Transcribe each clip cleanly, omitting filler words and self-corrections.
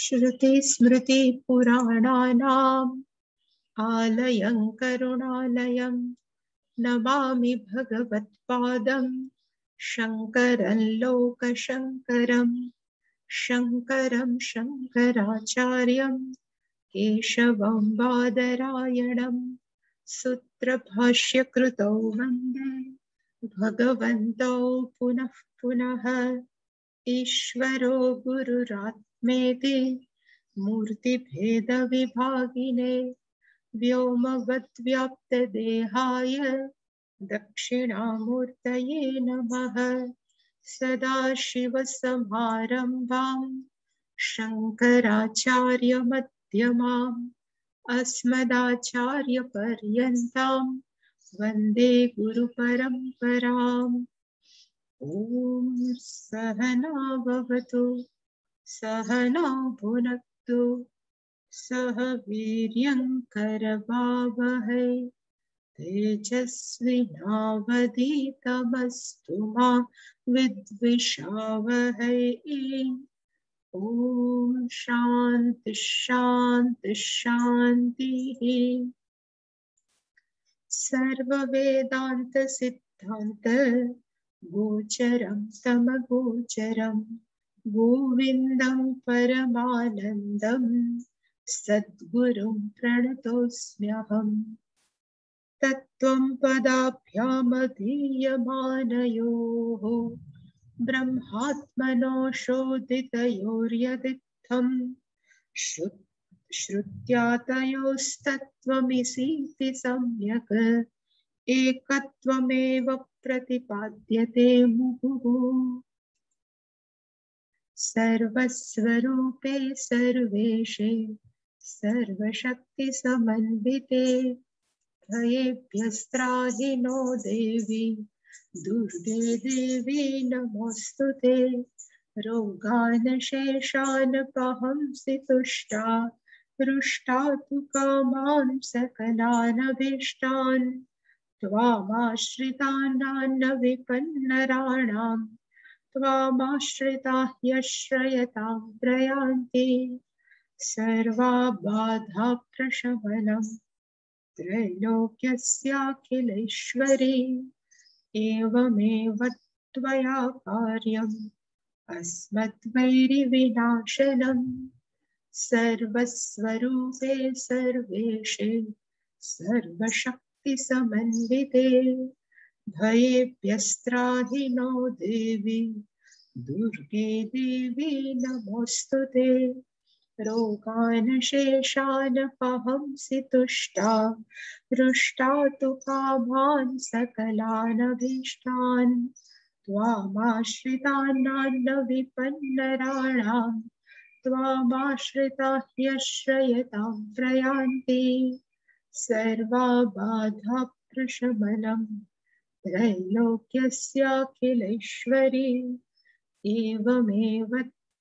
श्रुतिस्मृतिपुराणानाम् आलयं करुणालयं नमामि भगवत्पादं शङ्करं लोकशङ्करं शङ्करं शङ्कराचार्यं केशवं बादरायणं सूत्रभाष्यकृतौ वन्दे भगवन्तौ पुनः पुनः। ईश्वरो गुरुरात्मेति मूर्तिभेदविभागिने व्योमवद्व्याप्तदेहाय दक्षिणामूर्तये नमः। सदाशिवसमारम्भां शङ्कराचार्यमध्यमाम् अस्मदाचार्यपर्यन्तां वन्दे गुरुपरम्पराम्। ॐ सहना भवतु सहना भुनक्तु सह वीर्यङ्करवावहै तेजस्विनावधीतमस्तु मा विद्विषावहै। ॐ शान्ति शान्ति शान्तिः। सर्ववेदान्त सिद्धान्त गोचरं समगोचरं गोविन्दं परमानन्दं सद्गुरुं प्रणतोऽस्म्यहम्। तत्त्वं पदाभ्यामधीयमानयोः ब्रह्मात्मनोऽशोदितयोर्यदित्थं श्रुत्यातयोस्तत्त्वमिसीति सम्यक् एकत्वमेव प्रतिपाद्यते मुहुः। सर्वस्वरूपे सर्वेशे सर्वशक्तिसमन्विते भयेभ्यस्त्राहि नो देवी दुर्गे देवी नमोऽस्तुते। रोगान् शेषान् पहंसि तुष्टा हृष्टा तु कामान् सकलानभीष्टान् त्वामाश्रितानान्न विपन्नराणां त्वामाश्रिताः यश्रयतां प्रयान्ति। सर्वाबाधा प्रशमनं त्रैलोक्यस्याखिलेश्वरी एवमेव त्वया कार्यम् अस्मद्वैरिविनाशनम्। सर्वस्वरूपे सर्वेशे सर्वशक्तिसमन्विते भयेभ्यस्त्राहि नो देवी दुर्गे देवी नमोऽस्तुते। रोगान् शेषान् पहंसि तुष्टा हृष्टा तु कामान् सकलानभीष्टान् त्वामाश्रितानान्न विपन्नराणां त्वामाश्रिताः यश्रयतां प्रयान्ति। सर्वाबाधा प्रशमनं त्रैलोक्यस्याखिलेश्वरी एवमेव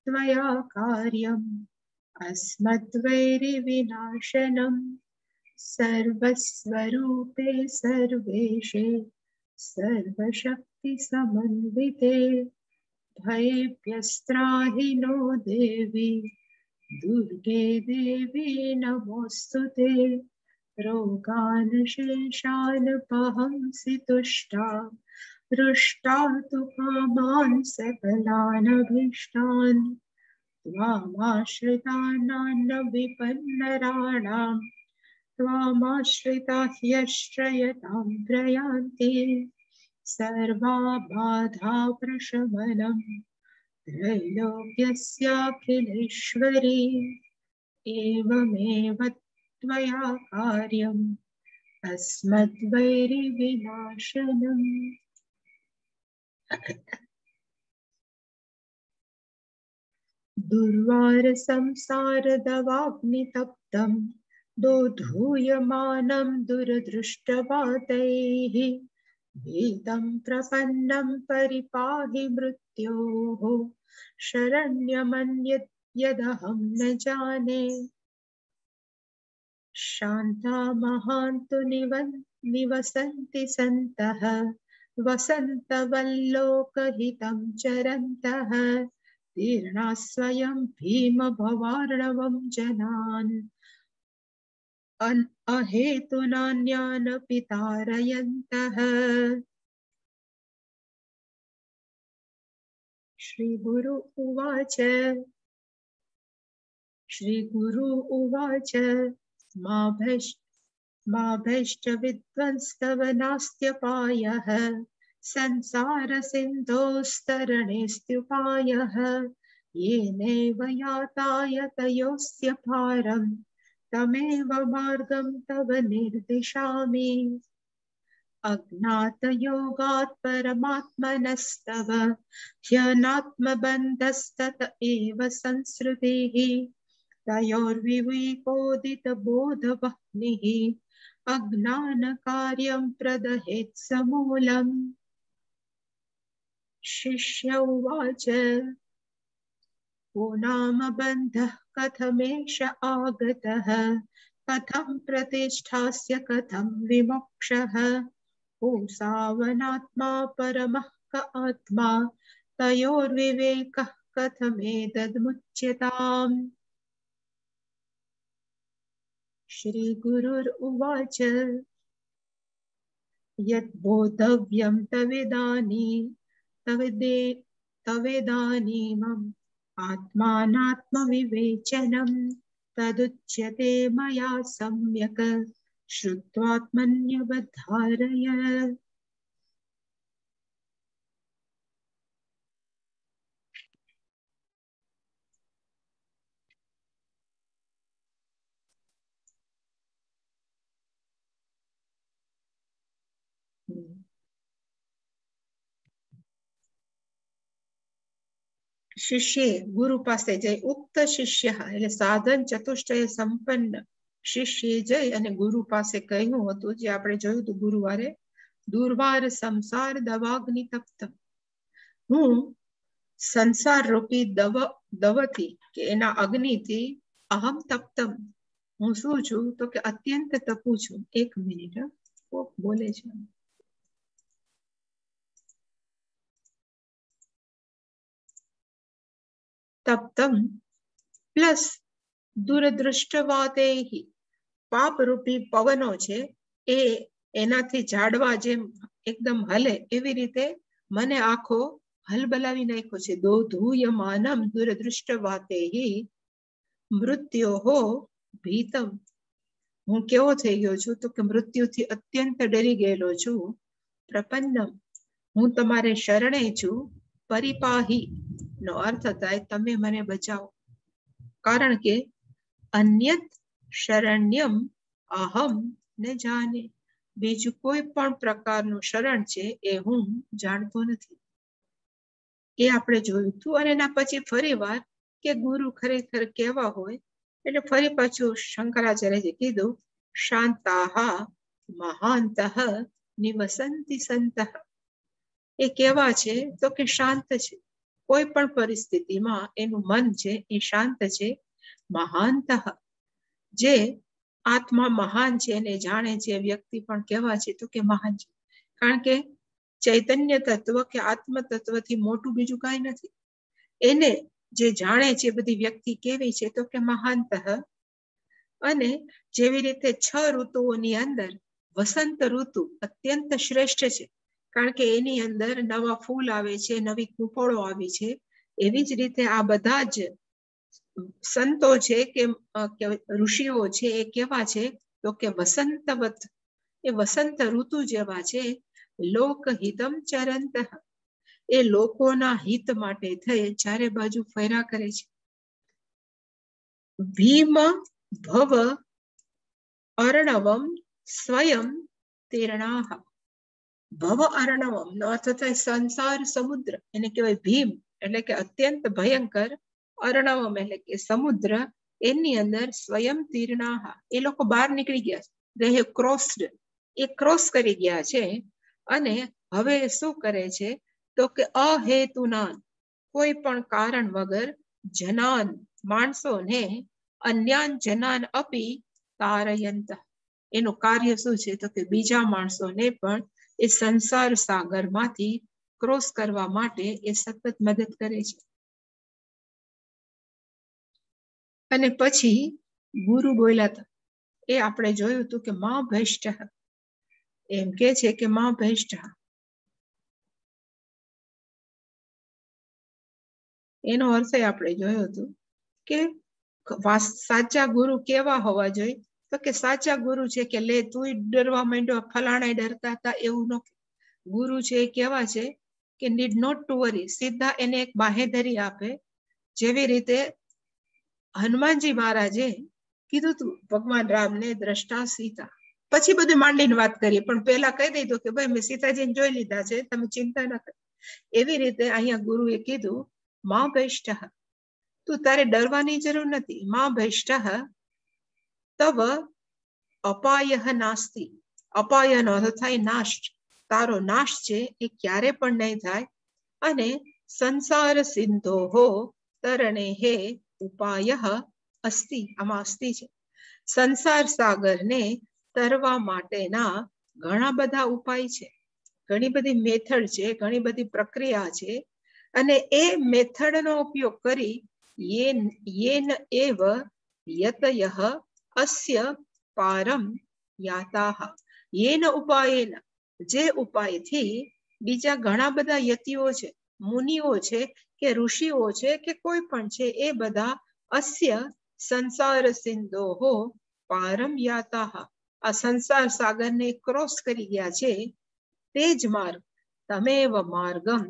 त्वया कार्यम् अस्मद्वैरिविनाशनम्। सर्वस्वरूपे सर्वेशे सर्वशक्तिसमन्विते भयेभ्यस्त्राहि नो देवी दुर्गे देवी नमोऽस्तुते। रोगान् शेषान् पहंसि तुष्टा हृष्टा तु कामान् सकलानभीष्टान् त्वामाश्रितानान्न विपन्नराणां त्वामाश्रिताः यश्रयतां प्रयान्ति। सर्वाबाधा प्रशमनं त्रैलोक्यस्याखिलेश्वरी एवमेव त्वया कार्यम् अस्मद्वैरिविनाशनम्। दुर्वारसंसारदवाग्नितप्तं दोधूयमानं दुरदृष्टवातैः वेदं प्रपन्नं परिपाहि मृत्योः शरण्यमन्यद्यदहं न जाने। शान्ता महान्तु निवसन्ति सन्तः वसन्तवल्लोकहितं चरन्तः तीर्णा स्वयं भीम भवार्णवं जनान् अहेतुनान्यानपि तारयन्तः। श्रीगुरु उवाच मा भैश्च विद्वंस्तव नास्त्यपायः संसारसिन्धोस्तरणेऽस्त्युपायः येनैव यातायतयोऽस्य भारम् तमेव मार्गं तव निर्दिशामि। अज्ञातयोगात् परमात्मनस्तव ह्यनात्मबन्धस्तत एव संसृतिः तयोर्विवेकोदितबोधवह्निः अज्ञानकार्यं प्रदहेत् समूलम्। शिष्य उवाच को नाम बन्धः कथमेष आगतः कथं प्रतिष्ठास्य कथं विमोक्षः को सावनात्मा परमः क आत्मा तयोर्विवेकः कथमेतद्मुच्यताम्। श्रीगुरुर्उवाच यद्बोधव्यं तवेदानीमम् आत्मानात्मविवेचनम् तदुच्यते मया सम्यक् श्रुत्वात्मन्यवधारय। शिष्य गुरु पासे जय उक्त शिष्य એટલે સાધન ચતુષ્ટય સંપન્ન શિષ્ય જય અને ગુરુ પાસે કહ્યું હતું જે આપણે જોયું હતું ગુરુવારે દુર્વાર સંસાર દવાગ્નિ તપ્ત હું સંસાર રૂપી દવથી કે એના અગ્નિથી અહમ તપ્તમ હું શું છું તો કે અત્યંત તપું છું। એક મિનિટ કોક બોલે છે। તપ્તમ પ્લસ દૂરદૃષ્ટવાતેહિ પાપ રૂપી પવનો છે એ એનાથી ઝાડવા જેમ એકદમ હલે એવી રીતે મને આખો હલબલાવી નાખ્યો છે। દોધૂયમાનમ દૂરદૃષ્ટવાતેહિ મૃત્યોહો ભીતમ હું કેવો થઈ ગયો છું તો કે મૃત્યુથી અત્યંત ડરી ગયેલો છું। પ્રપન્નમ હું તમારે શરણે છું। પરિપાહી નો અર્થ થાય તમે મને બચાવો કારણ કે અન્યત શરણ્યમ અહમ ન જાને બીજું કોઈ પણ પ્રકારનું શરણ છે એ હું જાણતો નથી। એ આપણે જોયું હતું અને એના પછી ફરી વાર કે ગુરુ ખરેખર કેવા હોય એટલે ફરી પાછું શંકરાચાર્યજી કીધું શાંતાહ મહાંતઃ નિવસંતિ સંતઃ એ કેવા છે તો કે શાંત છે કોઈ પણ પરિસ્થિતિમાં એનું મન છે એ શાંત છે। મહાંતઃ જે આત્મા મહાન છે એને જાણે છે વ્યક્તિ પણ કેવા છે તો કે મહાન છે કારણ કે ચૈતન્ય તત્વ કે આત્મ તત્વથી મોટું બીજું કાંઈ નથી। એને જે જાણે છે બધી વ્યક્તિ કેવી છે તો કે મહાંતઃ। અને જેવી રીતે 6 ઋતુઓની અંદર વસંત ઋતુ અત્યંત શ્રેષ્ઠ છે કારણ કે એની અંદર નવા ફૂલ આવે છે નવી કૂપળો આવી છે એવી જ રીતે આ બધા જ સંતો છે કે ઋષિઓ છે એ કેવા છે તો કે વસંતવત એ વસંત ઋતુ જેવા છે। લોકહિતમ ચરંત એ લોકોના હિત માટે થઈ ચારે બાજુ ફર્યા કરે છે। ભીમ ભવ અર્ણવમ સ્વયં તીર્ણાહ ભવ અર્ણવમ નો અર્થ થાય સંસાર સમુદ્ર એને કહેવાય ભીમ એટલે કે અત્યંત ભયંકર અર્ણવમ એટલે કે સમુદ્ર એની અંદર સ્વયં તીર્ણાહ એ લોકો બહાર નીકળી ગયા છે they have crossed A cross કરી ગયા છે અને હવે શું કરે છે તો કે અહેતુનાન કોઈ પણ કારણ વગર જનાન માણસોને અન્યાન જનાન અપી તારયંત એનું કાર્ય શું છે તો કે બીજા માણસોને પણ એ સંસાર સાગરમાંથી ક્રોસ કરવા માટે એ સતત મદદ કરે છે। અને પછી ગુરુ બોલ્યા હતા એ આપણે જોયું હતું કે માં ભૈષ્ઠ એમ કે છે કે માં ભૈષ્ઠ. એનો અર્થ આપણે જોયું હતું કે સાચા ગુરુ કેવા હોવા જોઈએ, તો કે સાચા ગુરુ છે કે લે તું ડરવા માંડ્યો, ફલાણા ડરતા હતા, એવું ન. ગુરુ છે એ કેવા છે કે નીડ નોટ ટુ વરી, સીધા એને એક બાહેધરી આપે. જેવી રીતે હનુમાનજી મહારાજે કીધું તું ભગવાન રામને દ્રષ્ટા સીતા, પછી બધું માંડીને વાત કરીએ, પણ પહેલા કહી દીધું કે ભાઈ મેં સીતાજીને જોઈ લીધા છે, તમે ચિંતા ન કરો. એવી રીતે અહીંયા ગુરુએ કીધું માં ભૈષ્ઠ, તું તારે ડરવાની જરૂર નથી. માં ભૈષ્ઠ તવ અપાય નાસ્તિ, અપાયનો અર્થ થાય નાશ, તારો નાશ છે એ ક્યારે પણ નહીં થાય. અને સંસાર સિંધો હો તરણે હે ઉપાય અસ્તિ, આમાં અસ્તિ છે. સંસાર સાગરને તરવા માટેના ઘણા બધા ઉપાય છે, ઘણી બધી મેથડ છે, ઘણી બધી પ્રક્રિયા છે. અને એ મેથડનો ઉપયોગ કરી યેન એવ યતયઃ અસ્ય પારમ યાતાઃ, યેન ઉપાયેન, જે ઉપાયથી બીજા ઘણા બધા યતિઓ છે, મુનિઓ છે કે ઋષિઓ છે કે કોઈ પણ છે, એ બધા અસ્ય સંસાર સિંધોહો પારમ યાતાઃ, આ સંસાર સાગરને ક્રોસ કરી ગયા છે. તે જ માર્ગ તમેવ માર્ગમ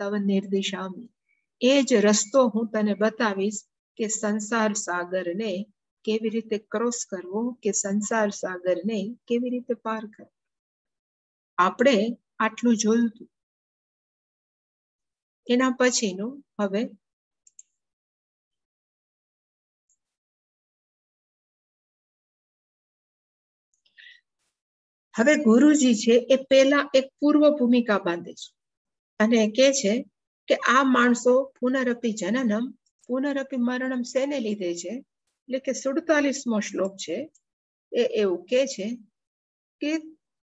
તવ નિર્દિશામિ, એ જ રસ્તો હું તને બતાવીશ કે સંસાર સાગરને કેવી રીતે ક્રોસ કરવો, કે સંસાર સાગરને કેવી રીતે પાર કરવો. આપણે આટલું જોયું હતું. એના પછીનું હવે ગુરુજી છે એ પેલા એક પૂર્વ ભૂમિકા બાંધે છે અને કે છે કે આ માણસો પુનરપી જનનમ પુનરપી મરણમ શેને લીધે છે, એટલે કે 47મો શ્લોક છે એ એવું કે છે કે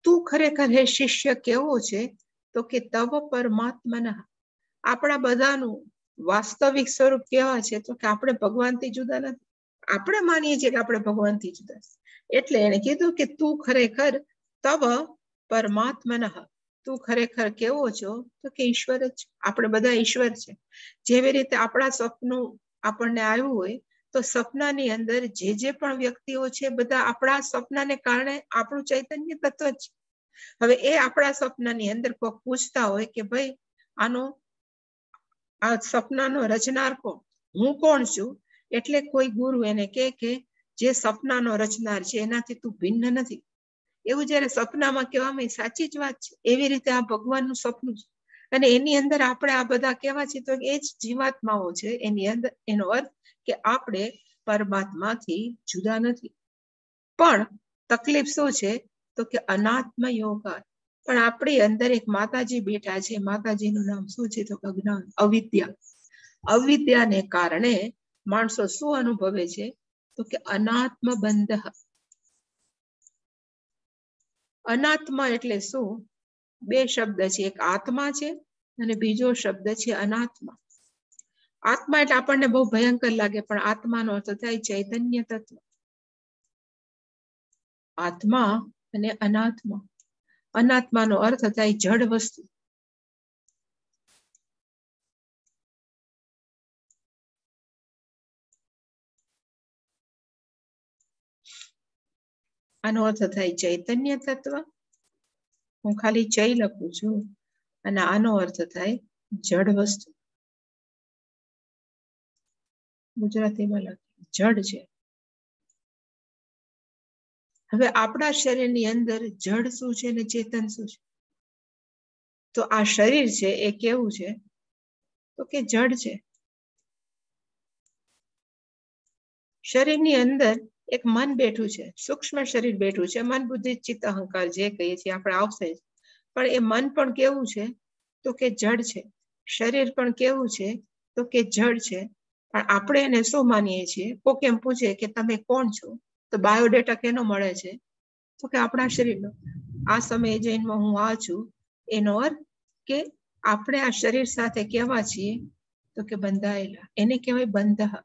તું ખરેખર હે શિષ્ય કેવો છે, તો કે તવ પરમાત્મા, આપણા બધાનું વાસ્તવિક સ્વરૂપ કેવા છે, તો કે આપણે ભગવાનથી જુદા નથી. આપણે માનીએ છીએ કે આપણે ભગવાનથી જુદા છે, એટલે એને કીધું કે તું ખરેખર તવ પરમાત્મા, તું ખરેખર કેવો છો, તો કે ઈશ્વર જ. આપણે બધા ઈશ્વર છે. જેવી રીતે આપણા સપનું આપણને આવ્યું હોય, તો સપનાની અંદર જે પણ વ્યક્તિઓ છે બધા આપણા સપનાને કારણે આપણું ચૈતન્ય તત્વ જ. હવે એ આપણા સપનાની અંદર કોઈ પૂછતા હોય કે ભાઈ આ સપનાનો રચનાર કોણ, હું કોણ છું, એટલે કોઈ ગુરુ એને કે જે સપનાનો રચનાર છે એનાથી તું ભિન્ન નથી. એવું જયારે સપનામાં કહેવામાં સાચી જ વાત છે. એવી રીતે આ ભગવાનનું સપનું છે અને એની અંદર આપણે આ બધા કેવા છે, તો એ જ જીવાત્માઓ છે એની અંદર. એનો અર્થ કે આપણે પરમાત્માથી જુદા નથી. પણ તકલીફ શું છે, તો કે અનાત્મ યોગા, પણ આપણી અંદર એક માતાજી બેઠા છે. માતાજીનું નામ શું છે, તો અજ્ઞાન, અવિદ્યા. અવિદ્યાને કારણે માણસો શું અનુભવે છે, તો કે અનાત્મ બંધ. અનાત્મા એટલે શું, બે શબ્દ છે, એક આત્મા છે અને બીજો શબ્દ છે અનાત્મા. આત્મા એટલે આપણને બહુ ભયંકર લાગે, પણ આત્માનો અર્થ થાય ચૈતન્ય તત્વ. આત્મા અને અનાત્મા. અનાત્માનો અર્થ થાય જડ વસ્તુ. આનો અર્થ થાય ચૈતન્ય તત્વ. હું ખાલી ચૈ લખું છું અને આનો અર્થ થાય જડ વસ્તુ. ગુજરાતીમાં લખી જડ છે. હવે આપણા શરીરની અંદર જડ શું છે ને ચેતન શું છે, તો આ શરીર છે એ કેવું છે, તો કે જડ છે. શરીરની અંદર એક મન બેઠું છે, સૂક્ષ્મ શરીર બેઠું છે. મન, બુદ્ધિ, ચિત્ત, અહંકાર જે કહીએ છીએ આપણે આવશે, પણ એ મન પણ કેવું છે, તો કે જડ છે. શરીર પણ કેવું છે, તો કે જડ છે. પણ આપણે એને શું માનીએ છીએ, કોક એમ પૂછે કે તમે કોણ છો, તો બાયોડેટા કેનો મળે છે, તો કે આપણા શરીરનો. આ સમયે જૈનમાં હું આ છું, એનો અર્થ કે આપણે આ શરીર સાથે કેવા છીએ, તો કે બંધાયેલા. એને કહેવાય બંધ.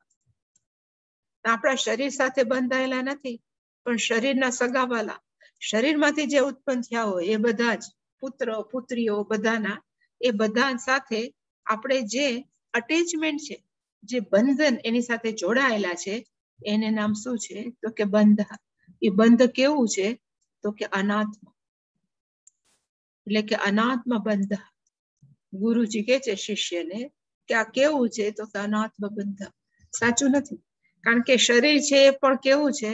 આપણા શરીર સાથે બંધાયેલા નથી, પણ શરીરના સગાવાલા, શરીરમાંથી જે ઉત્પન્ન થયા હોય એ બધા જ પુત્ર પુત્રીઓ બધાના, એ બધા સાથે આપણે જે અટેચમેન્ટ છે, જે બંધન એની સાથે જોડાયેલા છે, એને નામ શું છે? તો કે બંધ. એ બંધ કેવું છે? તો કે અનાત્મ, એટલે કે અનાત્મ બંધ. ગુરુજી કે છે શિષ્યને કે આ કેવું છે? તો કે અનાત્મ બંધ. સાચું નથી, કારણ કે શરીર છે એ પણ કેવું છે?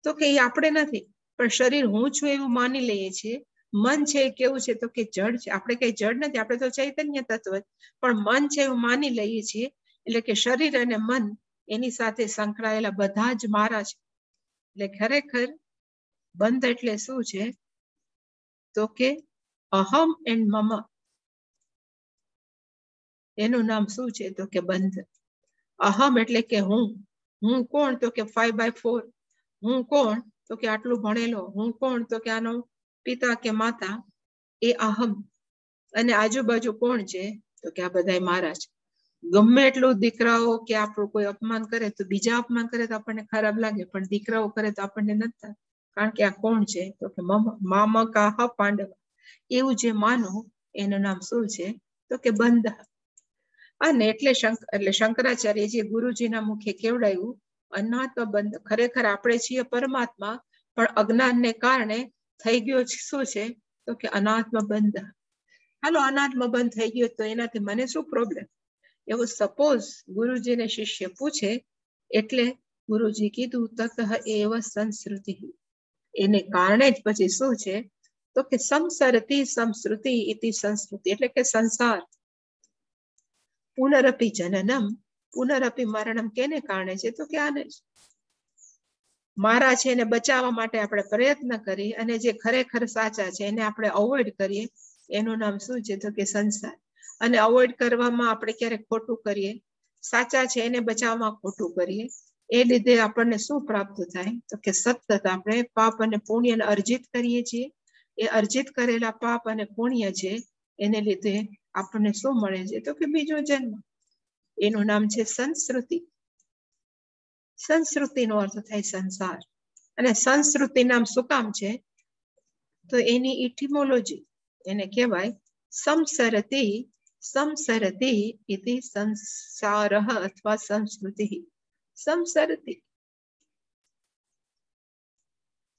તો કે એ આપણે નથી, પણ શરીર હું છું એવું માની લઈએ છીએ. મન છે એ કેવું છે? તો કે જડ છે. આપણે કઈ જડ નથી, આપણે તો ચૈતન્ય તત્વ, પણ મન છે એવું માની લઈએ છીએ. એટલે કે શરીર અને મન એની સાથે સંકળાયેલા બધા જ મારા છે. એટલે ખરેખર બંધ એટલે શું છે? તો કે અહમ એન્ડ મમ, એનું નામ શું છે? તો કે બંધ. અહમ એટલે કે હું. હું કોણ? તો કે 5/4. હું કોણ? તો કે આટલું ભણેલો. હું કોણ? તો કે આનો પિતા કે માતા, એ અહમ. અને આજુબાજુ કોણ છે? તો કે આ બધા મારા છે. ગમે એટલું દીકરાઓ કે આપણું કોઈ અપમાન કરે તો, બીજા અપમાન કરે તો આપણને ખરાબ લાગે, પણ દીકરાઓ કરે તો આપણને નથી થતું, કારણ કે આ કોણ છે? તો કે મામકા હ પાંડવ. એવું જે માનો એનું નામ શું છે? તો કે બંધ. અને એટલે શંકરાચાર્યજી ગુરુજીના મુખે કેવડાયું અનાત્મ બંધ. ખરેખર આપણે છીએ પરમાત્મા, પણ અજ્ઞાનને કારણે થઈ ગયો શું છે? તો કે અનાત્મ બંધ. હાલો, અનાત્મ બંધ થઈ ગયો તો એનાથી મને શું પ્રોબ્લેમ? એવું સપોઝ ગુરુજીને શિષ્ય પૂછે, એટલે ગુરુજી કીધું તત એવ સંસ્કૃતિ. એને કારણે જ પછી શું છે? તો કે સંસરતી સંસ્કૃતિ ઇતિ સંસ્કૃતિ, એટલે કે સંસાર. પુનરપી જનનમ પુનરપી મરણમ કેને કારણે છે? તો કે આને જ. મારા છે એને બચાવવા માટે આપણે પ્રયત્ન કરીએ, અને જે ખરેખર સાચા છે એને આપણે અવોઇડ કરીએ, એનું નામ શું છે? તો કે સંસાર. અને અવોઇડ કરવામાં આપણે ક્યારેક ખોટું કરીએ, સાચા છે એને બચાવવામાં ખોટું કરીએ, એ લીધે આપણને શું પ્રાપ્ત થાય? તો કે સતત આપણે પાપ અને પુણ્યને અર્જિત કરીએ છીએ. એ અર્જિત કરેલા પાપ અને પુણ્ય છે એને લીધે આપણને શું મળે છે? તો કે બીજો જન્મ. એનું નામ છે સંસ્કૃતિ. સંસ્કૃતિનો અર્થ થાય સંસાર. અને સંસ્કૃતિ નામ શું કામ છે? તો એની ઇટિમોલોજી, એને કહેવાય સંસરતી. સંસરતી ઇતિ સંસારઃ અથવા સંસ્કૃતિ. સંસરતી,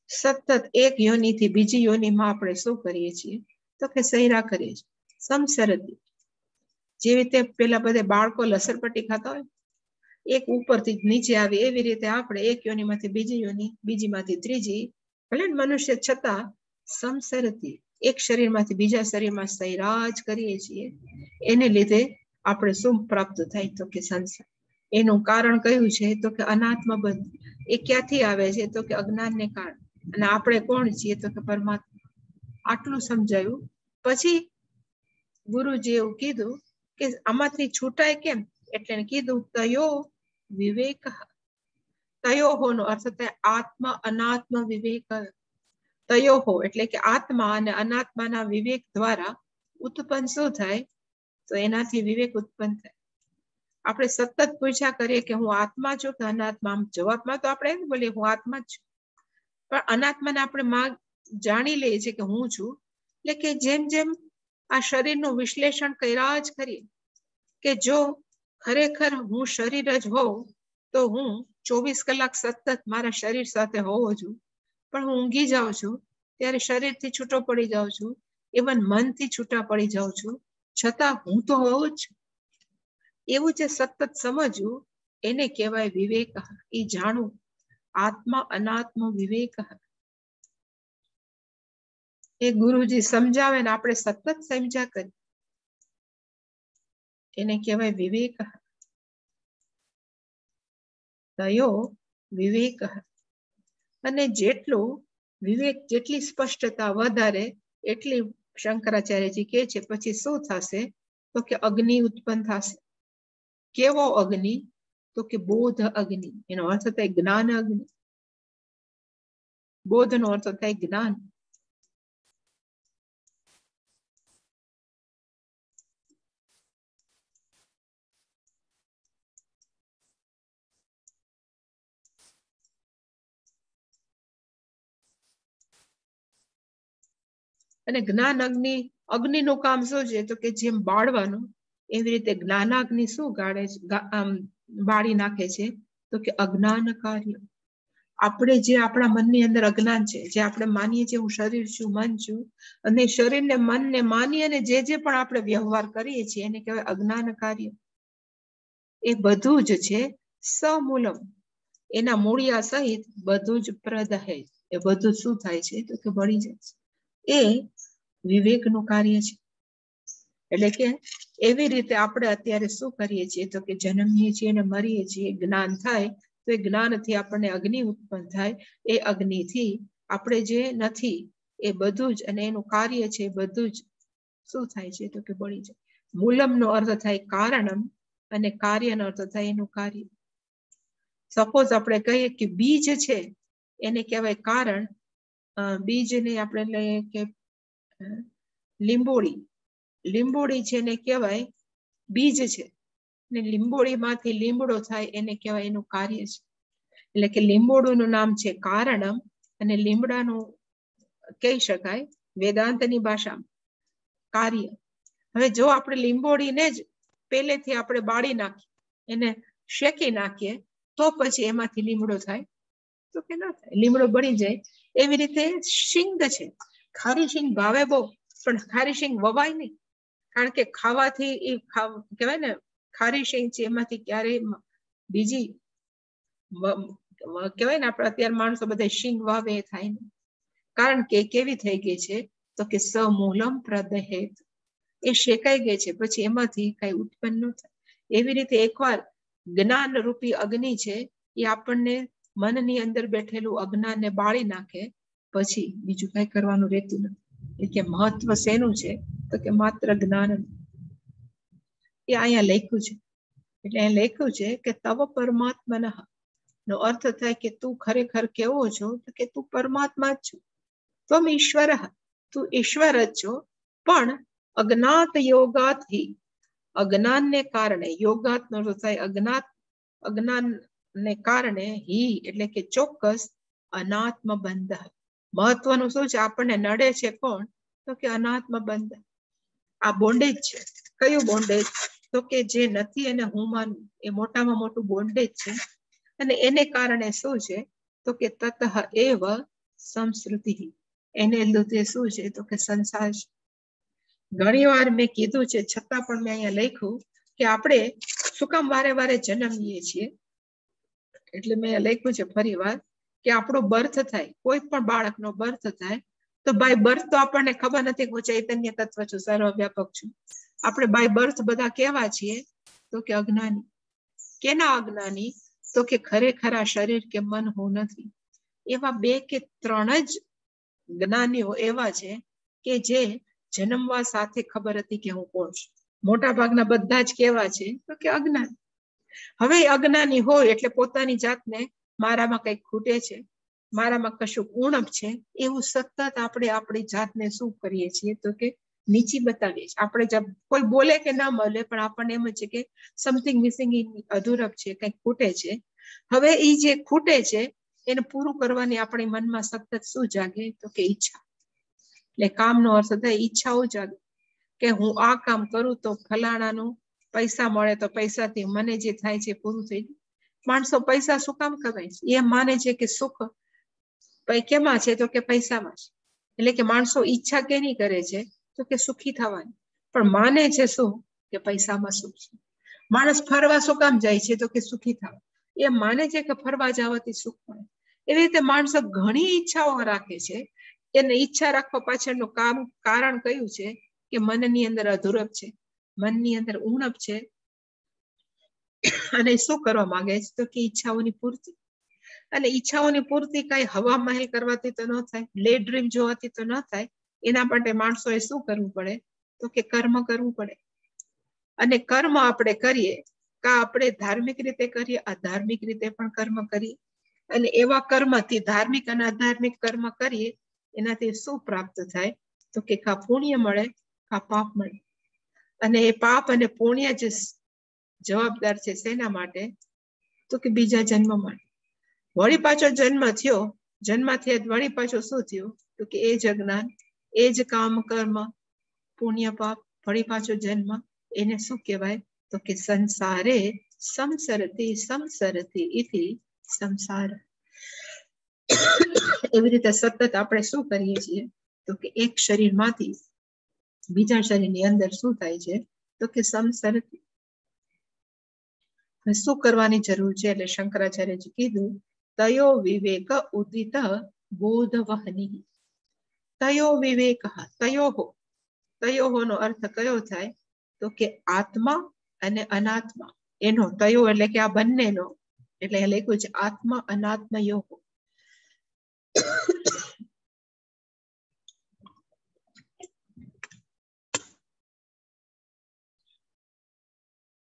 સતત એક યોનિથી બીજી યોનિમાં આપણે શું કરીએ છીએ? તો કે સૈરા કરીએ છીએ. સંસરતી, જેવી રીતે પેલા બધા બાળકો લસરપટ્ટી ખાતા હોય, એક ઉપરથી નીચે આવે, એવી રીતે આપણે એક યોનિમાંથી બીજી યોનિ, બીજીમાંથી ત્રીજી, ભલે મનુષ્ય છતાં સંસરતી, એક શરીરમાંથી બીજા શરીરમાં સૈરાજ કરીએ છીએ. એને લીધે આપણે શું પ્રાપ્ત થાય? તો કે સંસાર. એનું કારણ કયું છે? તો કે અનાત્મ બંધ. એ ક્યાંથી આવે છે? તો કે અજ્ઞાનને કારણે. અને આપણે કોણ છીએ? તો કે પરમાત્મા. આટલું સમજાયું. પછી ગુરુજી એવું કીધું કે આમાંથી છૂટાય કેમ? એટલે કીધું તયો વિવેક. તયોહો નો અર્થ થાય આત્મ અનાત્મ વિવેક. તયોહો એટલે કે આત્મા અને અનાત્માના વિવેક દ્વારા ઉત્પન્ન શું થાય? તો એનાથી વિવેક ઉત્પન્ન થાય. આપણે સતત પૂછ્યા કરીએ કે હું આત્મા છું કે અનાત્મા? જવાબમાં તો આપણે એમ બોલીએ હું આત્મા જ છું, પણ અનાત્માને આપણે જાણી લઈએ છીએ કે હું છું. એટલે કે જેમ જેમ આ શરીરનું વિશ્લેષણ કર્યા જ કરીએ, કે જો ખરેખર હું શરીર જ હોઉં તો હું 24 કલાક સતત મારા શરીર સાથે હોવો છું, પણ હું ઊંઘી જાઉં છું ત્યારે શરીરથી છૂટો પડી જાઉં છું, ઇવન મનથી છૂટા પડી જાઉં છું, છતાં હું તો હોઉં જ છું. એવું જે સતત સમજવું એને કહેવાય વિવેક. એ જાણવું, આત્મા અનાત્મ વિવેક. એ ગુરુજી સમજાવે ને આપણે સતત સમજ્યા કરીએ, એને કહેવાય વિવેક. તયો વિવેક. અને જેટલું વિવેક, જેટલી સ્પષ્ટતા વધારે, એટલી શંકરાચાર્યજી કહે છે પછી શું થશે? તો કે અગ્નિ ઉત્પન્ન થશે. કેવો અગ્નિ? તો કે બોધ અગ્નિ. એનો અર્થ થાય જ્ઞાન અગ્નિ. બોધ નો અર્થ થાય જ્ઞાન. અને જ્ઞાન અગ્નિ, અગ્નિનું કામ શું છે? તો કે જેમ બાળવાનું, એવી રીતે જ્ઞાનાગ્નિ શું ગાળે છે, બાળી નાખે છે? તો કે અજ્ઞાન કાર્ય. આપણે જે આપણા મનની અંદર અજ્ઞાન છે, જે આપણે માનીએ છીએ હું શરીર છું, મન છું, અને શરીરને મનને માની અને જે પણ આપણે વ્યવહાર કરીએ છીએ એને કહેવાય અજ્ઞાન કાર્ય. એ બધું જ છે સમૂલમ, એના મૂળિયા સહિત બધું જ પ્રદહે. એ બધું શું થાય છે? તો કે બળી જાય છે. એ વિવેકનું કાર્ય છે. એટલે કે એવી રીતે આપણે અત્યારે શું કરીએ છીએ? તો કે જન્મીએ છીએ અને મરીએ છીએ, જ્ઞાન થાય તો એ જ્ઞાનથી આપણને અગ્નિ ઉત્પન્ન થાય. એ અગ્નિથી આપણે જે નથી એ બધું જ, અને એનું કાર્ય છે બધું જ શું થાય છે? તો કે બળી જાય. મૂલમનો અર્થ થાય કારણમ, અને કાર્યનો અર્થ થાય એનું કાર્ય. સપોઝ આપણે કહીએ કે બીજ છે એને કહેવાય કારણ. બીજને આપણે લઈએ કે લીંબોળી, લીંબોળી છે એને કહેવાય બીજ છે, ને લીંબોળીમાંથી લીમડો થાય એને કહેવાય એનું કાર્ય છે. એટલે કે લીંબોળીનું નામ છે કારણમ, અને લીમડાનું કહી શકાય વેદાંતની ભાષામાં કાર્ય. હવે જો આપણે લીંબોળીને જ પહેલેથી આપણે બાળી નાખીએ, એને શેકી નાખીએ, તો પછી એમાંથી લીમડો થાય? તો કે ના થાય, લીમડો બળી જાય. એવી રીતે શીંગ છે, ખારી શીંગ ભાવે બહુ, પણ ખારી શીંગ વવાય નહીં, કારણ કે ખાવાથી એ કહેવાય ને ખારી શીંગ છે એમાંથી ક્યારેય બીજી કહેવાય ને આપણે અત્યારે માણસો બધા શીંગ વાવે એ થાય નહીં, કારણ કે કેવી થઈ ગઈ છે? તો કે સમૂલમ પ્રદહેત, એ શેકાઈ ગઈ છે, પછી એમાંથી કઈ ઉત્પન્ન ન થાય. એવી રીતે એકવાર જ્ઞાન રૂપી અગ્નિ છે એ આપણને મનની અંદર બેઠેલું અજ્ઞાનને બાળી નાખે, પછી બીજું કઈ કરવાનું રહેતું નથી. એટલે મહત્વ શેનું છે? તો કે માત્ર જ્ઞાન. એ અહીંયા લખ્યું છે. એટલે અહીંયા લખ્યું છે કે તવ પરમાત્મા નો અર્થ થાય કે તું ખરેખર કેવો છો? તો કે તું પરમાત્મા જ છો. ત્વમ ઈશ્વર, તું ઈશ્વર જ છો, પણ અજ્ઞાત યોગાથી, અજ્ઞાનને કારણે, યોગાત નો અર્થ થાય અજ્ઞાત, અજ્ઞાનને કારણે હી એટલે કે ચોક્કસ અનાત્મ બંધ. મહત્વનું શું છે? આપણને નડે છે કોણ? તો કે અનાત્મ બંધ. આ બોન્ડેજ છે. કયું બોન્ડેજ? તો કે જે નથી એને હું માનું, એ મોટામાં મોટું બોન્ડેજ છે. અને એને કારણે શું છે? તો કે તતઃ એવ સંસ્કૃતિ, એને લીધે શું છે? તો કે સંસાર. ઘણી વાર મેં કીધું છે, છતાં પણ મેં અહીંયા લખ્યું કે આપણે શું કામ વારે વારે જન્મીએ છીએ? એટલે મેં લખ્યું છે ફરી વાર કે આપણો બર્થ થાય, કોઈ પણ બાળકનો બર્થ થાય તો બાય બર્થ તો આપણને ખબર નથી કે હું ચૈતન્ય તત્વ છું, સર્વવ્યાપક છું. આપણે બાય બર્થ બધા કેવા છીએ? તો કે અજ્ઞાની. કેના અજ્ઞાની? તો કે ખરેખર આ શરીર કે મન હું નથી. એવા 2 કે 3 જ જ્ઞાનીઓ એવા છે કે જે જન્મવા સાથે ખબર હતી કે હું કોણ છું. મોટા ભાગના બધા જ કેવા છે? તો કે અજ્ઞાન. હવે અજ્ઞાની હોય એટલે પોતાની જાતને મારામાં કઈક ખૂટે છે, મારામાં કશું ઉણપ છે, એવું સતત આપણે આપણી જાતને શું કરીએ છીએ? તો કે નીચી બતાવીએ છીએ. આપણે કોઈ બોલે કે ના બોલે, પણ આપણને એમ છે કે સમથિંગ મિસિંગ, અધૂરપ છે, કંઈક ખૂટે છે. હવે એ જે ખૂટે છે એને પૂરું કરવાની આપણી મનમાં સતત શું જાગે? તો કે ઈચ્છા. એટલે કામનો અર્થ થાય ઈચ્છાઓ જાગે કે હું આ કામ કરું તો ફલાણાનું પૈસા મળે, તો પૈસાથી મને જે થાય છે પૂરું થઈ જાય. માણસો પૈસા શું કામ કમાય છે? એ માને છે કે સુખ કેમાં છે? તો કે પૈસામાં છે. એટલે કે માણસો ઈચ્છા કેની કરે છે? તો કે સુખી થવાની, પણ માને છે શું? કે પૈસામાં સુખ છે. માણસ ફરવા શું કામ જાય છે? તો કે સુખી થવા. એ માને છે કે ફરવા જવાથી સુખ મળે. એવી રીતે માણસો ઘણી ઈચ્છાઓ રાખે છે. એને ઈચ્છા રાખવા પાછળનું કારણ કયું છે? કે મનની અંદર અધૂરપ છે, મનની અંદર ઉણપ છે, અને શું કરવા માંગે છે? તો કે ઈચ્છાઓની પૂર્તિ. અને ઈચ્છાઓની પૂર્તિ કઈ હવા મહેલ કરવાથી તો ન થાય, લે ડ્રીમ જોવાથી તો ન થાય. એના માટે માણસોએ શું કરવું પડે? તો કે કર્મ કરવું પડે. અને કર્મ આપણે કરીએ, કા આપણે ધાર્મિક રીતે કરીએ, અધાર્મિક રીતે પણ કર્મ કરીએ, અને એવા કર્મથી ધાર્મિક અને અધાર્મિક કર્મ કરીએ, એનાથી શું પ્રાપ્ત થાય? તો કે કા પુણ્ય મળે, કા પાપ મળે. અને એ પાપ અને પુણ્ય જ જવાબદાર છે શેના માટે? તો કે બીજા જન્મ માટે. વળી પાછો જન્મ થયો, જન્મથી વળી પાછો શું થયું? તો કે એ જ અજ્ઞાન. એ જ કામ કર્મ પુણ્ય પાપ ફરી પાછો જન્મ એને શું કહેવાય તો કે સંસારે સંસરતી સંસરતી ઇતિ સંસાર. એવી રીતે સતત આપણે શું કરીએ છીએ તો કે એક શરીરમાંથી બીજા શરીરની અંદર શું થાય છે તો કે સંસરતી. શું કરવાની જરૂર છે એટલે શંકરાચાર્યજી કીધું તયો વિવેક ઉદિત બોધ વહની. તયો વિવેક તયોહો. તયોહો નો અર્થ કયો થાય તો કે આત્મા અને અનાત્મા એનો તયો એટલે કે આ બંનેનો એટલે લખ્યું છે આત્મા અનાત્મ યોગો.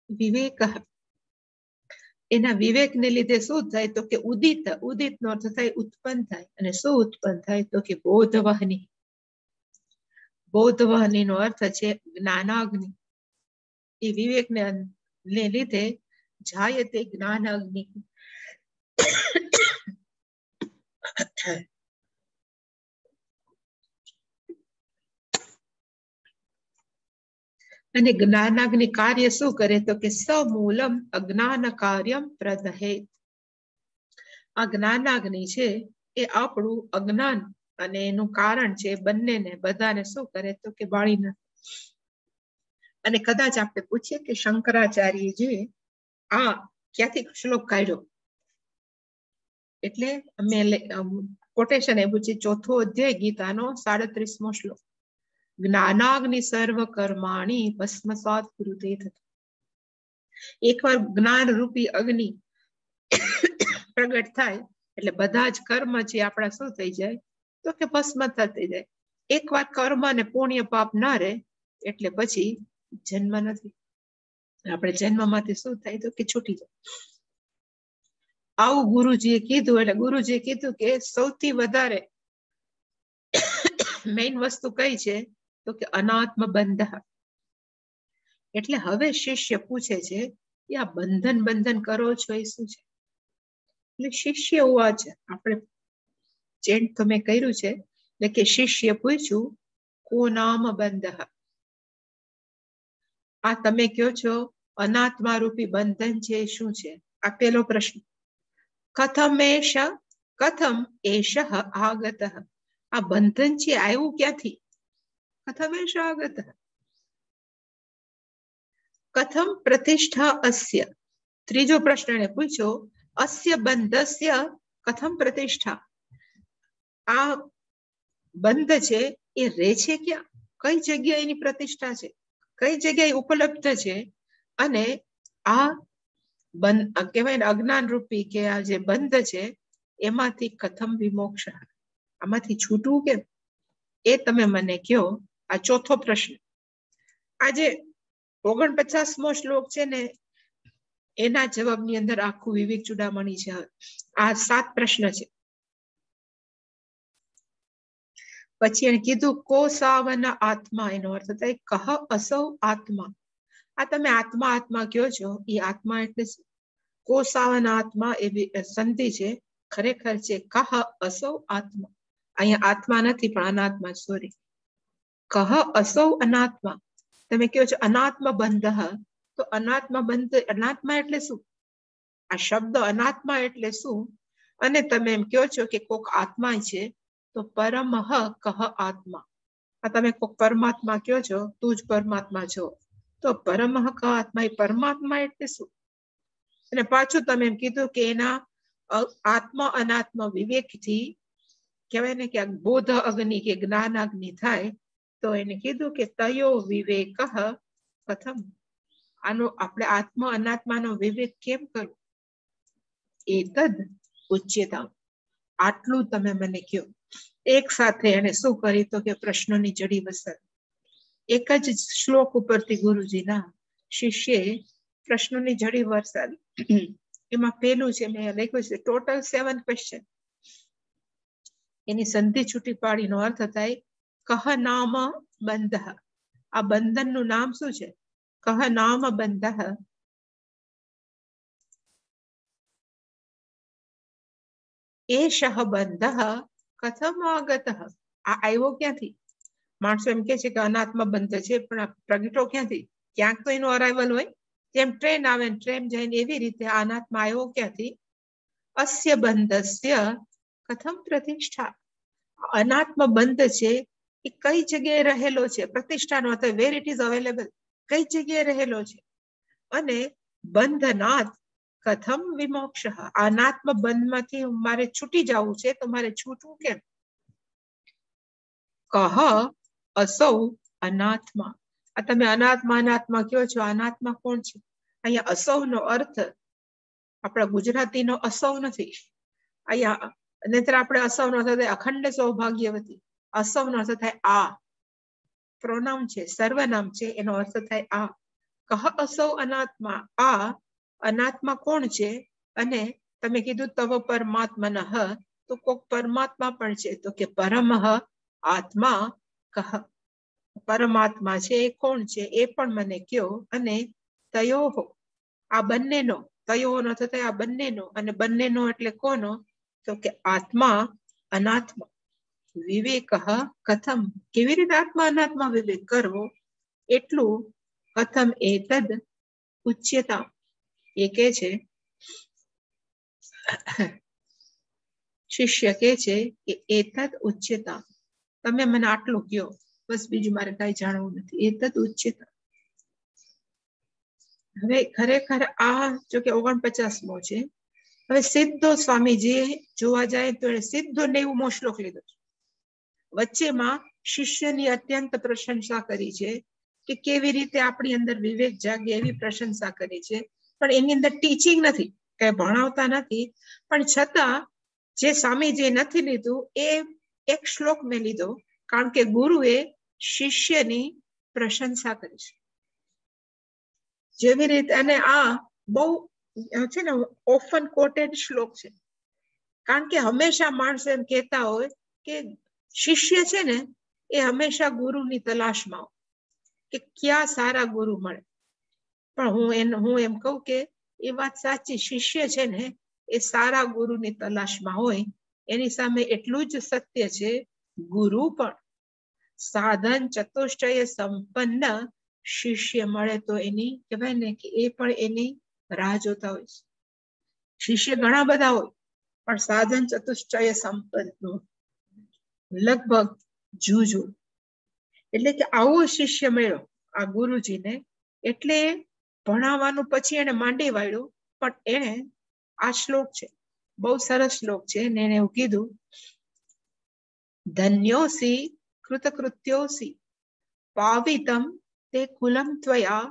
વિવેક એના વિવેક ને લીધે શું થાય તો કે ઉદિત. ઉદિત નો અર્થ થાય ઉત્પન્ન થાય અને શું ઉત્પન્ન થાય તો કે બોધવહની. બોધવહની નો અર્થ છે જ્ઞાનાગ્નિ. એ વિવેક ને લીધે જાયતે જ્ઞાનાગ્નિ. અને જ્ઞાનાગ્નિ કાર્ય શું કરે તો કે સમૂલમ અજ્ઞાન કાર્યમ પ્રદહેત. આ જ્ઞાનાગ્નિ છે એ આપણું અજ્ઞાન અને એનું કારણ છે બંનેને બધાને શું કરે તો કે બાળી નાખે. અને કદાચ આપણે પૂછીએ કે શંકરાચાર્યજી આ ક્યાંથી શ્લોક કાઢ્યો એટલે અમે કોટેશન એ પૂછી ચોથો અધ્યાય ગીતાનો 37મો શ્લોક. જ્ઞાનાગ્નિ સર્વ કર્માણી ભસ્મસાત કુરુતે થતો. એકવાર જ્ઞાન રૂપી અગ્નિ પ્રગટ થાય એટલે બધા જ કર્મ છે આપણા શું થઈ જાય તો કે ભસ્મ થઈ જાય. એકવાર કર્મ અને પુણ્ય પાપ ના રહે એટલે પછી જન્મ નથી. આપણે જન્મમાંથી શું થાય તો કે છૂટી જાય. આવું ગુરુજીએ કીધું એટલે ગુરુજીએ કીધું કે સૌથી વધારે મેઇન વસ્તુ કઈ છે તો કે અનાત્મ બંધ. એટલે હવે શિષ્ય પૂછે છે કે આ બંધન બંધન કરો છો એ શું છે. એટલે શિષ્ય હોવા છે આપણે ચેન્ટ તો મેં કર્યું છે એટલે કે શિષ્ય પૂછ્યું કો નામ બંધ. આ તમે કયો છો અનાત્મા રૂપી બંધન છે શું છે. આ પેલો પ્રશ્ન. કથમ એષ આગત. આ બંધન છે આવ્યું ક્યાંથી. કથમ એષ આગત. કથમ પ્રતિષ્ઠા અસ્ય. ત્રીજો પ્રશ્ન એને પૂછ્યો અસ્ય બંધસ્ય કથમ પ્રતિષ્ઠા. આ બંધ છે એ રહે છે ક્યાં, કઈ જગ્યાએ એની પ્રતિષ્ઠા છે, કઈ જગ્યાએ ઉપલબ્ધ છે. અને આ કહેવાય ને અજ્ઞાન રૂપી કે આ જે બંધ છે એમાંથી કથમ વિમોક્ષ. આમાંથી છૂટવું કેમ એ તમે મને કયો. આ ચોથો પ્રશ્ન. આજે 49મો શ્લોક છે ને એના જવાબની અંદર આખું વિવેક ચૂડામણી છે. આ 7 પ્રશ્ન છે. પછી એને કીધું કો સાવન આત્મા. એનો અર્થ થાય કહ અસૌ આત્મા. આ તમે આત્મા આત્મા કયો છો એ આત્મા એટલે શું. કો સાવન આત્મા એવી સંધિ છે ખરેખર છે કહ અસૌ આત્મા. અહીંયા આત્મા નથી પણ અનાત્મા. સોરી, કહ અસૌ અનાત્મા. તમે કહો છો અનાત્મ બંધ. તો અનાત્મ બંધ અનાત્મા એટલે શું. આ શબ્દ અનાત્મા એટલે શું. અને તમે એમ કહો છો કે કોક આત્મા છે તો પરમઃ કહ આત્મા. આ તમે કોક પરમાત્મા કહો છો તું જ પરમાત્મા છો તો પરમઃ કહ આત્મા. એ પરમાત્મા એટલે શું. અને પાછું તમે એમ કીધું કે એના આત્મા અનાત્મ વિવેકથી કહેવાય ને કે બોધ અગ્નિ કે જ્ઞાન અગ્નિ થાય. તો એને કીધું કે તયો વિવેક કથમ. આનો આપણે આત્મા અનાત્માનો વિવેક કેમ કરવો. એતદ ઉચ્યતા. આટલું તમે મને કયો. એક સાથે એને શું કરી તો કે પ્રશ્નોની જડી વસર. એક જ શ્લોક ઉપરથી ગુરુજીના શિષ્યએ પ્રશ્નોની જડી વરસાવી. એમાં પેલું છે મેં લખ્યું છે ટોટલ 7 ક્વેશ્ચન. એની સંધિ છૂટી પાડીનો અર્થ થાય કહ નામ બંધ. આ બંધનનું નામ શું છે. કહ નામ બંધ. એષઃ બંધ કથમ આગત. આ આવ્યો ક્યાંથી. માણસો એમ કે છે કે અનાત્મા બંધ છે, પણ આ પ્રગટો ક્યાંથી? ક્યાંક તો એનું અરાઇવલ હોય. જેમ ટ્રેન આવે ને ટ્રેન જાય ને એવી રીતે અનાત્મા આવ્યો ક્યાંથી? અસ્ય બંધસ્ય કથમ પ્રતિષ્ઠા. અનાત્મ બંધ છે એ કઈ જગ્યાએ રહેલો છે? પ્રતિષ્ઠાનો હતો વેર ઇટ ઇઝ અવેલેબલ, કઈ જગ્યાએ રહેલો છે? અને બંધનાથ કથમ વિમોક્ષ. અનાત્મ બંધમાંથી મારે છૂટી જવું છે, તો મારે છૂટવું કેમ? કહ અસૌ અનાત્મા. આ તમે અનાત્મા અનાત્મા કયો છો, અનાત્મા કોણ છે? અહીંયા અસૌનો અર્થ આપણા ગુજરાતીનો અસૌ નથી. અહીંયા નહીતર આપણે અસૌનો અર્થ થાય અખંડ સૌભાગ્યવતી. અસૌનો અર્થ થાય આ. પ્રોનાઉન છે, સર્વનામ છે, એનો અર્થ થાય આ. કહ અસૌ અનાત્મા. આ અનાત્મા કોણ છે? અને તમે કીધું તવ પરમાત્મનઃ, તો કોક પરમાત્મા પણ છે. તો કે પરમઃ આત્મા કહ. પરમાત્મા છે એ કોણ છે એ પણ મને કયો. અને તયોહો, આ બંનેનો, તયોનો થતો આ બંનેનો, અને બંનેનો એટલે કોનો? તો કે આત્મા અનાત્મા વિવેક કથમ. કેવી રીતે આત્મા અનાત્મા વિવેક કરવો એટલું કથમ એતદ ઉચ્યતા. એ કે છે, શિષ્ય કે છે કે એતદ ઉચ્યતા, તમે મને આટલું કયો, બસ બીજું મારે કઈ જાણવું નથી. એતદ ઉચ્યતા. હવે ખરેખર આ જો કે 49મો છે. હવે સીધો સ્વામીજી જોવા જાય તો એને સીધો 90મો શ્લોક લીધો છે. વચ્ચેમાં શિષ્યની અત્યંત પ્રશંસા કરી છે કે કેવી રીતે આપણી અંદર વિવેક જાગે એવી પ્રશંસા કરી છે, પણ એની અંદર ટીચિંગ નથી, કઈ ભણાવતા નથી. પણ છતાં જે સ્વામીજીએ નથી લીધું એ એક શ્લોક મેં લીધો, કારણ કે ગુરુએ શિષ્યની પ્રશંસા કરી છે. જેવી રીતે, અને આ બહુ છે ને ઓફન કોટેડ શ્લોક છે, કારણ કે હંમેશા માણસો એમ કહેતા હોય કે શિષ્ય છે ને એ હંમેશા ગુરુની તલાશમાં હોય કે ક્યાં સારા ગુરુ મળે. પણ હું એમ કહું કે એ વાત સાચી, શિષ્ય છે ને એ સારા ગુરુની તલાશમાં હોય. એની સામે એટલું જ સત્ય છે, ગુરુ પણ સાધન ચતુષ્ટય સંપન્ન શિષ્ય મળે તો એની કહેવાય ને કે એ પણ એની રાહ જોતા હોય છે. શિષ્ય ઘણા બધા હોય, પણ સાધન ચતુષ્ટય સંપન્ન લગભગ જુજુ. એટલે કે આવો શિષ્ય મળ્યો આ ગુરુજીને, એટલે ભણાવવાનું પછી એને માંડી વાળ્યું. પણ એને આ શ્લોક છે, બહુ સરસ શ્લોક છે, ને એને એવું કીધું, ધન્યોસી કૃતકૃત્યોસી પાવિતમ તે કુલમ ત્વયા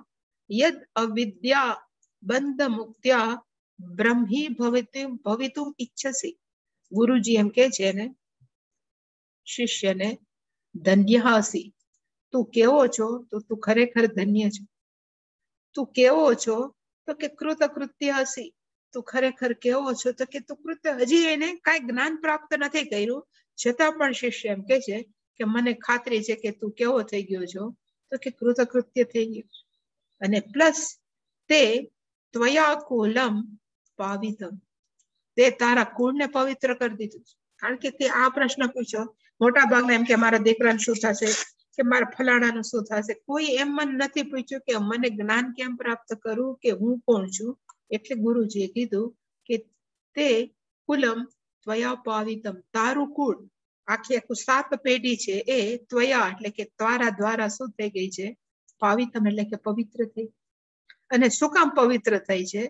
યદ અવિદ્યા બંધ મુક્ત્યા બ્રહ્મી ભવિતુમ ઈચ્છસી. ગુરુજી એમ કે છે ને શિષ્યને, ધન્ય હસી, તું કેવો છો? તો તું ખરેખર ધન્ય છો. તું કેવો છો? તો કે કૃતકૃત્ય હસી, તું ખરેખર કેવો છો? તો કે તું કૃત્ય, હજી એને કઈ જ્ઞાન પ્રાપ્ત નથી કર્યું, છતાં પણ શિષ્ય એમ કે છે કે મને ખાતરી છે કે તું કેવો થઈ ગયો છો? તો કે કૃતકૃત્ય થઈ ગયો. અને પ્લસ તે ત્વયા કુલમ પાવિતમ, તે તારા કુળને પવિત્ર કરી દીધું. કારણ કે તે આ પ્રશ્ન પૂછ્યો, મોટા ભાગના એમ કે મારા દીકરાનું શું થશે, કે મારા ફલાણાનું શું થશે. કોઈ એમ મને નથી પૂછ્યું કે મને જ્ઞાન કેમ પ્રાપ્ત કરું, કે હું કોણ છું. એટલે ગુરુજીએ કીધું કે તે કુલમ ત્વયા પાવિતમ, તારું કુળ, આખી આખું 7 પેઢી છે એ ત્વયા એટલે કે તારા દ્વારા શું થઈ ગઈ છે? પાવિતમ એટલે કે પવિત્ર થઈ. અને શું કામ પવિત્ર થઈ છે?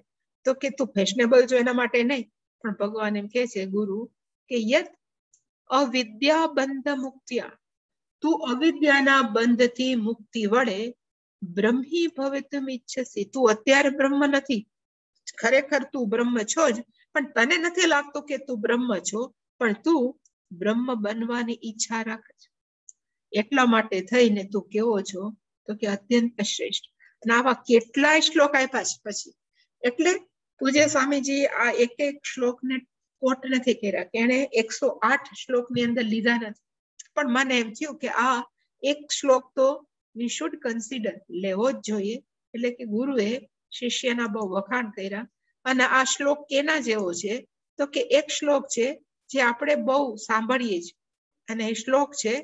તો કે તું ફેશનેબલ જો એના માટે નહીં, પણ ભગવાન એમ કે છે ગુરુ કે યદ અવિદ્યા બંધ મુક્ત્યા, તું અવિદ્યાના બંધથી મુક્તિ વડે બ્રહ્મી ભવિતુમ ઈચ્છસી. તું અત્યારે બ્રહ્મ નથી, ખરેખર તું બ્રહ્મ છો જ, પણ તને નથી લાગતું કે તું બ્રહ્મ છો, પણ તું બ્રહ્મ બનવાની ઈચ્છા રાખે છે. એટલા માટે થઈને તું કેવો છો? તો કે અત્યંત શ્રેષ્ઠ. અને આવા કેટલાય શ્લોક આપ્યા છે પછી. એટલે પૂજ્ય સ્વામીજી આ એક એક શ્લોકને કોટ નથી કર્યા, કે એને 108 શ્લોકની અંદર લીધા નથી. પણ મને એમ થયું કે આ એક શ્લોક તો વી શુડ કન્સિડર, લેવો જ જોઈએ. એટલે કે ગુરુએ શિષ્યના બહુ વખાણ કર્યા. અને આ શ્લોક કેના જેવો છે? તો કે એક શ્લોક છે જે આપણે બહુ સાંભળીએ છીએ, અને એ શ્લોક છે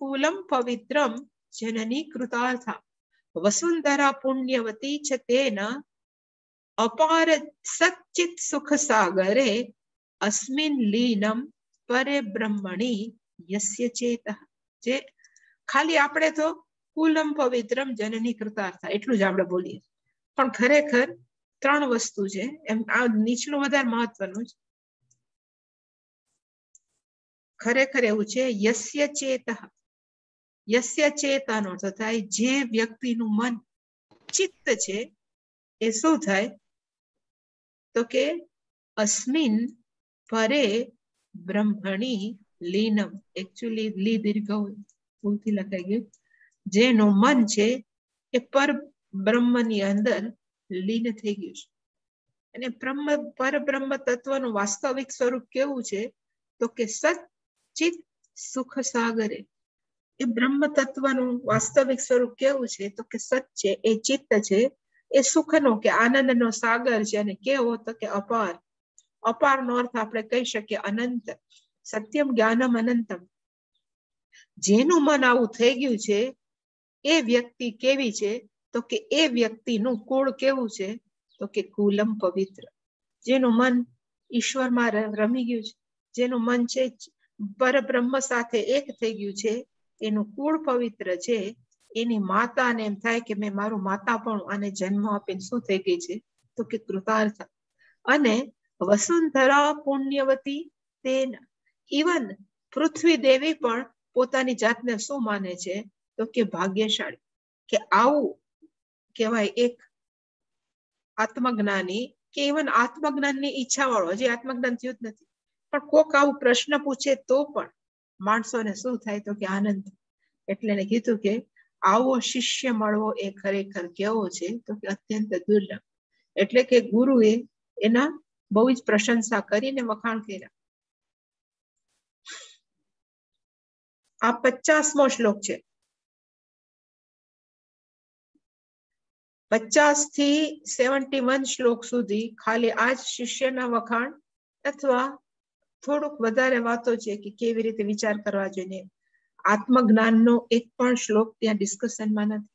કુલમ પવિત્રમ જનની કૃતાર્થા વસુંધરા પુણ્યવતી ચ તેન અપાર સચ્ચિત સુખ સાગરે અસ્મિન લીનમ પરે બ્રહ્મણી યસ્ય ચેતઃ. જે ખાલી આપણે તો કુલમ પવિત્રમ જનની કૃતાર્થા એટલું જ આપણે બોલીએ, પણ ખરેખર 3 વસ્તુ છે. એમ આ નીચલું વધારે મહત્વનું છે. ખરેખર એવું છે યસ્ય ચેતઃ. યસ્ય ચેતાનો અર્થ થાય જે વ્યક્તિનું મન ચિત્ત છે એ શું થાય તો કે અસ્મિન પરે બ્રહ્મણી લીનમ. એકચ્યુઅલી લી દીર્ઘ ભૂલથી લખાઈ ગયું. જેનું મન છે એ પર બ્રહ્મની અંદર લીન થઈ ગયું છે. અને પરબ્રહ્મ તત્વનું વાસ્તવિક સ્વરૂપ કેવું છે તો કે સચ્ચિત સુખ સાગરે. એ બ્રહ્મ તત્વનું વાસ્તવિક સ્વરૂપ કેવું છે તો કે સચ છે, એ ચિત્ત છે, એ સુખનો કે આનંદનો સાગર છે. અને કેવો તો કે અપાર. અપારનો અર્થ આપણે કહી શકીએ અનંત. સત્યમ જ્ઞાનમ અનંતમ. જેનું મન આવું થઈ ગયું છે એ વ્યક્તિ કેવી છે તો કે એ વ્યક્તિનું કુળ કેવું છે તો કે કુલમ પવિત્ર. જેનું મન ઈશ્વરમાં રમી ગયું છે, જેનું મન છે પરબ્રહ્મ સાથે એક થઈ ગયું છે, એનું કુળ પવિત્ર છે. એની માતાને એમ થાય કે મેં મારું માતા પણ આને જન્મ આપીને શું થઈ ગઈ છે તો કે કૃતાર્થ. અને વસુંધરા પુણ્યવતી તેન. ઇવન પૃથ્વી દેવી પણ પોતાની જાતને શું માને છે તો કે ભાગ્યશાળી, કે આવું કહેવાય એક આત્મજ્ઞાની, કે ઇવન આત્મજ્ઞાનની ઈચ્છા વાળો, હજી આત્મજ્ઞાન થયું જ નથી, પણ કોક આવું પ્રશ્ન પૂછે તો પણ માણસોને શું થાય તો કે આનંદ. એટલે એને કીધું કે આવો શિષ્ય મળવો એ ખરેખર કેવો છે તો કે અત્યંત દુર્લભ. એટલે કે ગુરુએ એના બહુ જ પ્રશંસા કરીને વખાણ કર્યા. આ 50મો શ્લોક છે. 50 થી 71 શ્લોક સુધી ખાલી આ જ શિષ્યના વખાણ અથવા થોડુંક વધારે વાતો છે કે કેવી રીતે વિચાર કરવા જોઈએ. આત્મજ્ઞાનનો એક પણ શ્લોક ત્યાં ડિસ્કશનમાં નથી.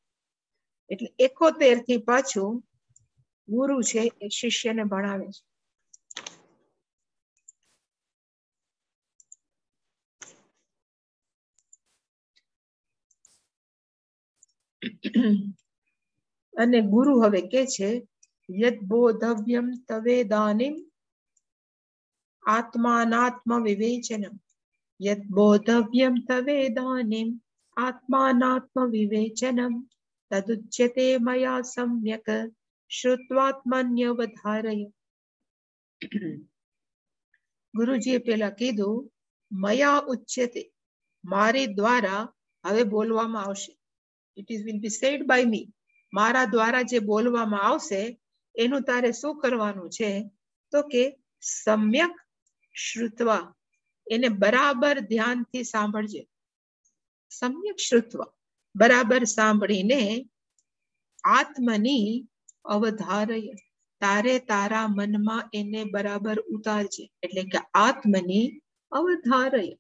એટલે 71 થી પાછું ગુરુ છે એ શિષ્યને ભણાવે છે. અને ગુરુ હવે કે છે યદ બોધવ્યમ તવેદાનિમ આત્માનાત્મ વિવેચનમ. યદ બોધવ્યમ તવેદાનિમ આત્માનાત્મ વિવેચનમ તદુચ્યતે મયા સમ્યક શ્રુત્વાત્મન્યવધારય. ગુરુજીએ પેલા કીધું મયા ઉચ્યતે, મારી દ્વારા હવે બોલવામાં આવશે. It is will be said by me. મારા દ્વારા જે બોલવામાં આવશે એનું તારે શું કરવાનું છે તો કે સમ્યક શ્રુત્વા, એને બરાબર ધ્યાનથી સાંભળજે. સમ્યક શ્રુત્વા, બરાબર સાંભળીને આત્મની અવધારય, તારે તારા મનમાં એને બરાબર ઉતારજે. એટલે કે આત્મની અવધારય,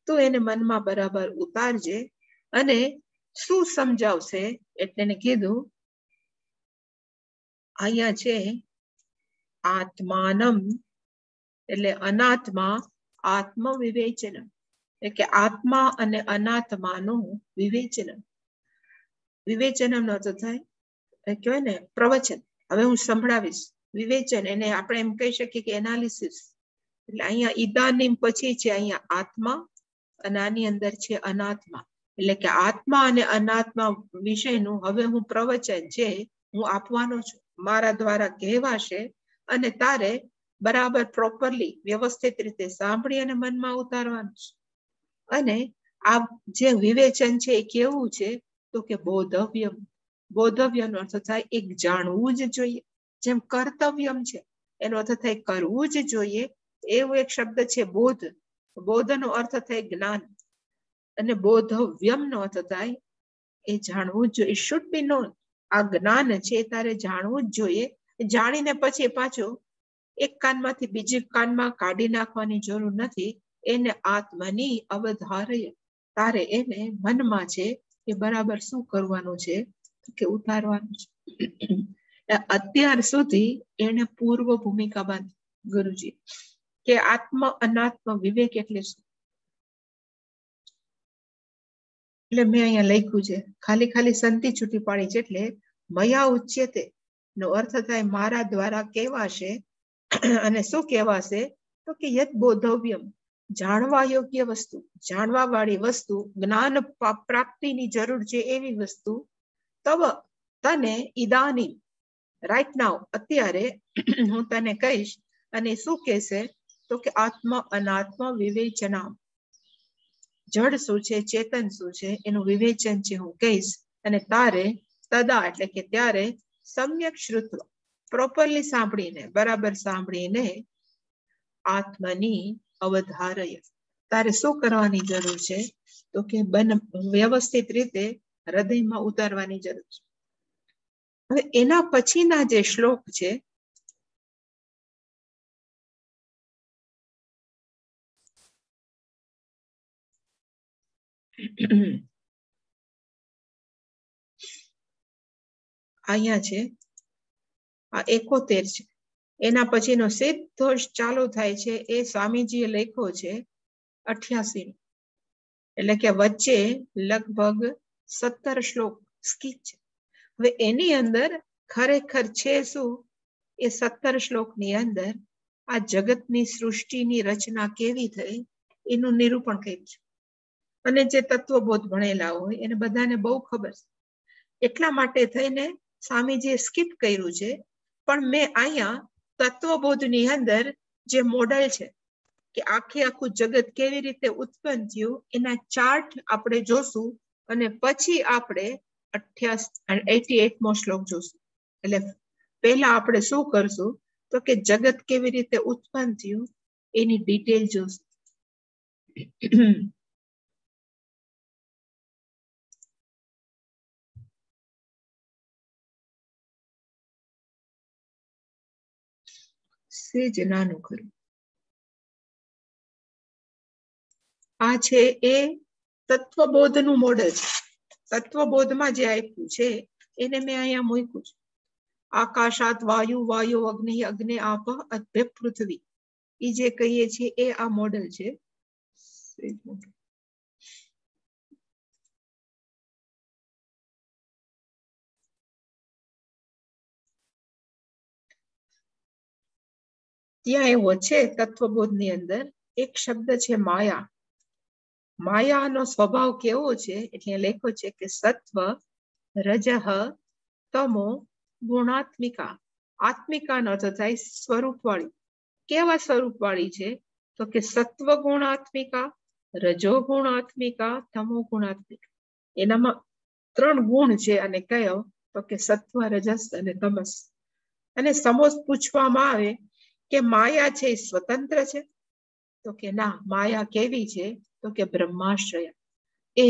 તો એને મનમાં બરાબર ઉતારજે. અને શું સમજાવશે એટલે એને કીધું અહીંયા છે આત્માનમ એટલે અનાત્મા આત્મ વિવેચન, એટલે કે આત્મા અને અનાત્માનું વિવેચન. વિવેચનનો અર્થ થાય કહેવાય ને પ્રવચન. હવે હું સંભળાવીશ. વિવેચન એને આપણે એમ કહી શકીએ કે એનાલિસિસ. એટલે અહીંયા ઈદાનીમ પછી છે અહીંયા આત્મા અને આની અંદર છે અનાત્મા. એટલે કે આત્મા અને અનાત્મા વિશેનું હવે હું પ્રવચન છે હું આપવાનો છું, મારા દ્વારા કહેવાશે. અને તારે બરાબર પ્રોપરલી વ્યવસ્થિત રીતે સાંભળી અને મનમાં ઉતારવાનું છે. અને આ જે વિવેચન છે એ કેવું છે તો કે બોધવ્યમ. બોધવ્યનો અર્થ થાય એક જાણવું જ જોઈએ. જેમ કર્તવ્યમ છે એનો અર્થ થાય કરવું જ જોઈએ, એવો એક શબ્દ છે બોધ. બોધનો અર્થ થાય જ્ઞાન. અને બોધવ્યમનો અર્થ થાય એ જાણવું જ જોઈએ. Should be non. આ જ્ઞાન છે તારે જાણવું જ જોઈએ. જાણીને પછી પાછું એક કાનમાંથી બીજી કાનમાં કાઢી નાખવાની જરૂર નથી. એને આત્મની અવધારય, તારે એને મનમાં છે કે બરાબર શું કરવાનું છે કે ઉતારવાનું છે. અત્યાર સુધી એને પૂર્વ ભૂમિકા બાંધી ગુરુજી કે આત્મ અનાત્મ વિવેક એટલે શું. એટલે મેં અહીંયા લખ્યું છે ખાલી સંતિ છૂટી પાડી છે. એટલે મયા ઉચ્યતે નો અર્થ થાય મારા દ્વારા કહેવાશે. અને શું કહેવાશે તો કે યદ બોધવ્યમ જાણવા યોગ્ય વસ્તુ, જાણવા વાળી વસ્તુ, જ્ઞાન પ્રાપ્તિની જરૂર છે એવી વસ્તુ. તવ તને ઈદાની રાઈટ નાવ અત્યારે હું તને કહીશ. અને શું કહેશે તો કે આત્મ અનાત્મ વિવેચના, જડ શું છે ચેતન શું છે એનું વિવેચન છે હું કહીશ. અને તારે તદા એટલે કે ત્યારે સમ્યક શ્રુત્વ પ્રોપરલી સાંભળીને બરાબર સાંભળીને આત્મની અવધારય તારે શું કરવાની જરૂર છે તો કે વ્યવસ્થિત રીતે હૃદયમાં ઉતારવાની જરૂર છે. હવે એના પછીના જે શ્લોક છે અહીંયા છે આ 71 છે. એના પછીનો સીધો ચાલુ થાય છે એ સ્વામીજીએ લખ્યો છે 88. એટલે કે વચ્ચે લગભગ 17 શ્લોક સ્કીપ છે. હવે એની અંદર ખરેખર છે શું એ 17 શ્લોકની અંદર આ જગતની સૃષ્ટિની રચના કેવી થઈ એનું નિરૂપણ કર્યું છે. અને જે તત્વબોધ ભણેલા હોય એને બધાને બહુ ખબર છે. એટલા માટે થઈને સ્વામીજીએ સ્કીપ કર્યું છે. પણ મેં અહીંયા તત્વબોધની અંદર જે મોડેલ છે કે આખું જગત કેવી રીતે ઉત્પન્ન થયું એના ચાર્ટ આપણે જોશું. અને પછી આપણે 88મો શ્લોક જોશું. એટલે પહેલા આપણે શું કરશું તો કે જગત કેવી રીતે ઉત્પન્ન થયું એની ડિટેલ જોશું. સેજ નાનું ખરું આ છે એ તત્વબોધનું મોડેલ છે. તત્વબોધમાં જે આપ્યું છે એને મેં અહીંયા મૂક્યું છે. આકાશાત વાયુ, વાયુ અગ્નિ, અગ્નિ આપ, અદ્ભે પૃથ્વી. એ જે કહીએ છીએ એ આ મોડેલ છે. ત્યાં એવો છે તત્વબોધની અંદર એક શબ્દ છે માયા. માયાનો સ્વભાવ કેવો છે એટલે લખ્યો છે કે સત્વ રજઃ તમો ગુણાત્મિકા. આત્મિકાનો અર્થ થાય સ્વરૂપ વાળી. કેવા સ્વરૂપ વાળી છે તો કે સત્વ ગુણાત્મિકા, રજો ગુણાત્મિકા, તમો ગુણાત્મિકા. એનામાં 3 ગુણ છે. અને કયો તો કે સત્વ, રજસ અને તમસ. અને સમોસ પૂછવામાં આવે કે માયા છે સ્વતંત્ર છે તો કે ના, માયા કેવી છે તો કે બ્રહ્માશ્રય. એ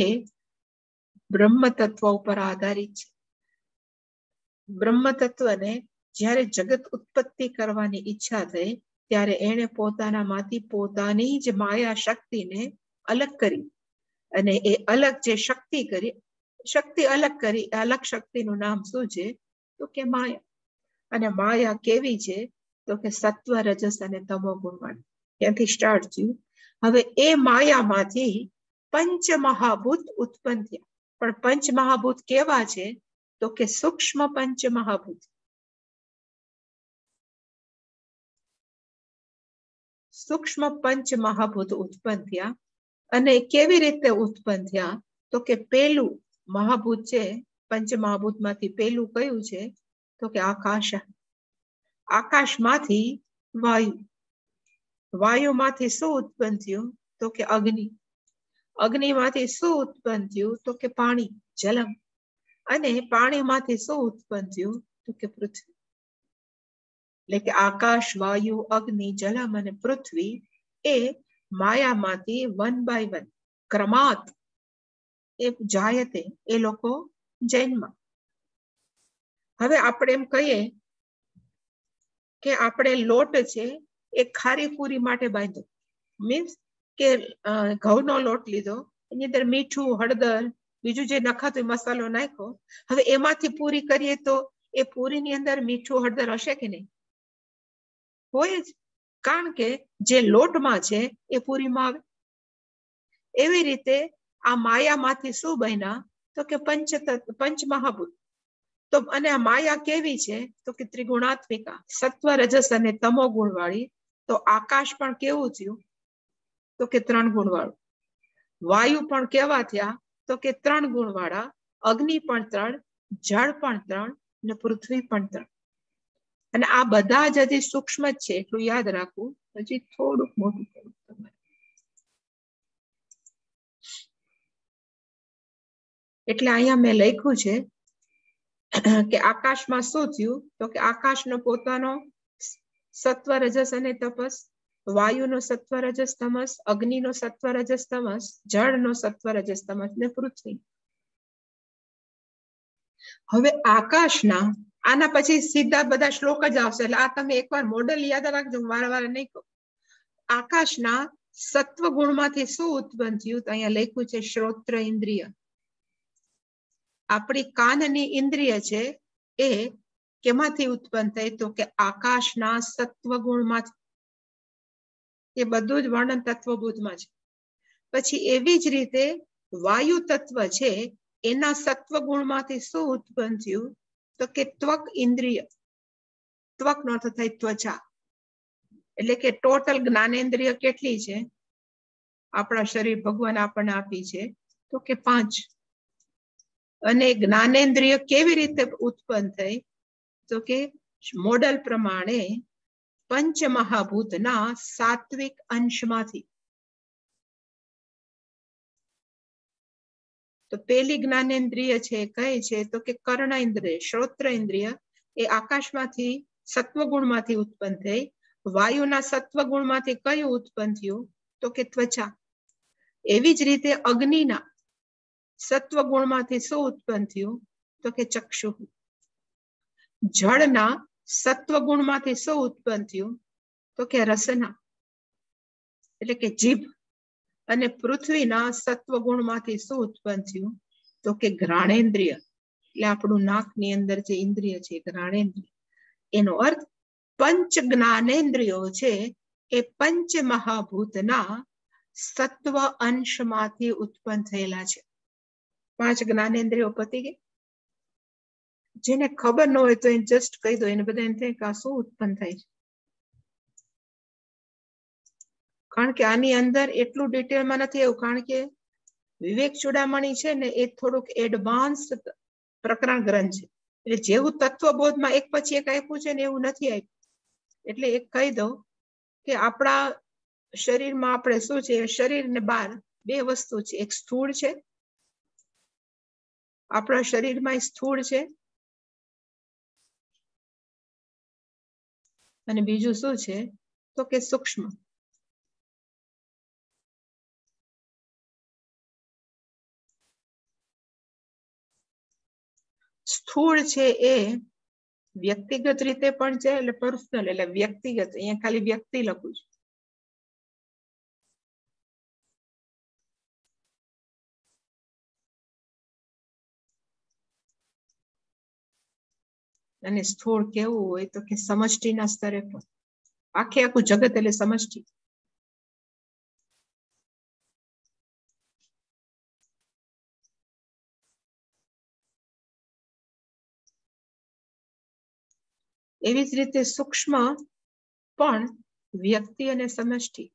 બ્રહ્મ તત્વ ઉપર આધારિત છે. બ્રહ્મ તત્વને જ્યારે જગત ઉત્પત્તિ કરવાની ઈચ્છા થઈ ત્યારે એને પોતાનામાંથી પોતાની જ માયા શક્તિને અલગ કરી. અને એ અલગ જે શક્તિ અલગ કરી, અલગ શક્તિનું નામ શું છે તો કે માયા. અને માયા કેવી છે તો કે સત્વ, રજસ અને તમો ગુણવાળી. ત્યાંથી સ્ટાર્ટ થયું. હવે એ માયામાંથી પંચમહાભૂત ઉત્પન્ન થયા. પણ પંચમહાભૂત કેવા છે તો કે સૂક્ષ્મ પંચમહાભૂત. સૂક્ષ્મ પંચમહાભૂત ઉત્પન્ન થયા. અને કેવી રીતે ઉત્પન્ન થયા તો કે પેલું મહાભૂત છે પંચમહાભૂતમાંથી પેલું કયું છે તો કે આકાશ. આકાશમાંથી વાયુ. વાયુમાંથી શું ઉત્પન્ન થયું તો કે અગ્નિ. અગ્નિમાંથી શું ઉત્પન્ન થયું તો કે પાણી, જલમ. અને પાણીમાંથી શું ઉત્પન્ન થયું તો કે પૃથ્વી. એટલે કે આકાશ, વાયુ, અગ્નિ, જલમ અને પૃથ્વી એ માયામાંથી 1 by 1 ક્રમાત એ જાયતે એ લોકો જન્મ. હવે આપણે એમ કહીએ કે આપણે લોટ છે એ ખારી પૂરી માટે બાંધ્યો. મીન્સ કે ઘઉંનો લોટ લીધો એની અંદર મીઠું, હળદર, બીજું જે નખાતો મસાલો નાખ્યો. હવે એમાંથી પૂરી કરીએ તો એ પૂરીની અંદર મીઠું, હળદર હશે કે નહીં? હોય જ, કારણ કે જે લોટમાં છે એ પૂરીમાં આવે. એવી રીતે આ માયામાંથી શું બન્યા? તો કે પંચમહાભૂત. તો અને આ માયા કેવી છે? તો કે ત્રિગુણાત્મિકા, સત્વ, રજસ અને તમો ગુણ વાળી. તો આકાશ પણ કેવું થયું? તો કે 3 ગુણ વાળું. વાયુ પણ કેવા થયા? તો કે 3 ગુણ વાળા. અગ્નિ પણ 3, જળ પણ 3 ને પૃથ્વી પણ 3. અને આ બધા જ હજી સૂક્ષ્મ જ છે, એટલું યાદ રાખવું. હજી થોડુંક મોટું કરું તમારે. એટલે અહીંયા મેં લખ્યું છે કે આકાશમાં શું થયું? તો કે આકાશનો પોતાનો સત્વ, રજસ અને તપસ, વાયુનો સત્વ, રજસ, તમસ, અગ્નિનો સત્વ, રજસ, તમસ, જળનો સત્વ, રજસ, તમસ ને પૃથ્વી. હવે આકાશના આના પછી સીધા બધા શ્લોક જ આવશે, એટલે આ તમે એકવાર મોડેલ યાદ રાખજો, વારંવાર નહીં કહું. આકાશના સત્વ ગુણમાંથી શું ઉત્પન્ન થયું? તો અહીંયા લખ્યું છે શ્રોત્ર ઇન્દ્રિય. આપણી કાનની ઇન્દ્રિય છે એ કેમાંથી ઉત્પન્ન થઈ? તો કે આકાશના સત્વ ગુણમાંથી. એ બધું જ વર્ણન તત્વબોધમાં છે. પછી એવી જ રીતે વાયુ તત્વ છે એના સત્વ ગુણમાંથી શું ઉત્પન્ન થયું? તો કે ત્વક ઇન્દ્રિય. ત્વક નો અર્થ થાય ત્વચા. એટલે કે ટોટલ જ્ઞાનેન્દ્રિય કેટલી છે આપણા શરીર ભગવાન આપણને આપી છે? તો કે 5. અને જ્ઞાનેન્દ્રિય કેવી રીતે ઉત્પન્ન થઈ? તો કે મોડલ પ્રમાણે પંચમહાભૂતના સાત્વિક અંશમાંથી. તો પેલી જ્ઞાનેન્દ્રિય છે કઈ છે? તો કે કર્ણેન્દ્રિય, શ્રોત્ર ઇન્દ્રિય. એ આકાશમાંથી સત્વગુણમાંથી ઉત્પન્ન થઈ. વાયુના સત્વગુણમાંથી કયું ઉત્પન્ન થયું? તો કે ત્વચા. એવી જ રીતે અગ્નિના સત્વગુણમાંથી શું ઉત્પન્ન થયું? તો કે ચક્ષુ. જળના સત્વગુણમાંથી શું ઉત્પન્ન થયું? તો કે રસના, એટલે કે જીભ. અને પૃથ્વીના સત્વગુણમાંથી શું ઉત્પન્ન થયું? તો કે ઘ્રાણેન્દ્રિય. એટલે આપણું નાકની અંદર જે ઇન્દ્રિય છે ઘ્રાણેન્દ્રિય. એનો અર્થ પંચ જ્ઞાનેન્દ્રિયો છે એ પંચ મહાભૂતના સત્વ અંશમાંથી ઉત્પન્ન થયેલા છે. 5 જ્ઞાનેન્દ્રિયો પતી ગઈ. જેને ખબર ન હોય તો એને જસ્ટ કહી દો, એને બધા એમ થાય કે આ શું ઉત્પન્ન થાય છે. કારણ કે આની અંદર એટલું ડિટેલમાં નથી એવું, કારણ કે વિવેક ચૂડામણી છે ને એ થોડુંક એડવાન્સ પ્રકરણ ગ્રંથ છે. એટલે જેવું તત્વબોધમાં એક પછી એક આપ્યું છે ને એવું નથી આપ્યું. એટલે એક કહી દઉં કે આપણા શરીરમાં આપણે શું છે, શરીર ને બહાર 2 વસ્તુ છે. એક સ્થૂળ છે, આપણા શરીરમાં સ્થૂળ છે, અને બીજું શું છે? તો કે સૂક્ષ્મ. સ્થૂળ છે એ વ્યક્તિગત રીતે પણ છે, એટલે પર્સનલ, એટલે વ્યક્તિગત. અહીંયા ખાલી વ્યક્તિ લખું છું. અને સ્થૂળ કેવું હોય? તો કે સમષ્ટિના સ્તરે પણ. આખું જગત એટલે સમષ્ટિ. એવી જ રીતે સૂક્ષ્મ પણ વ્યક્તિ અને સમષ્ટિ.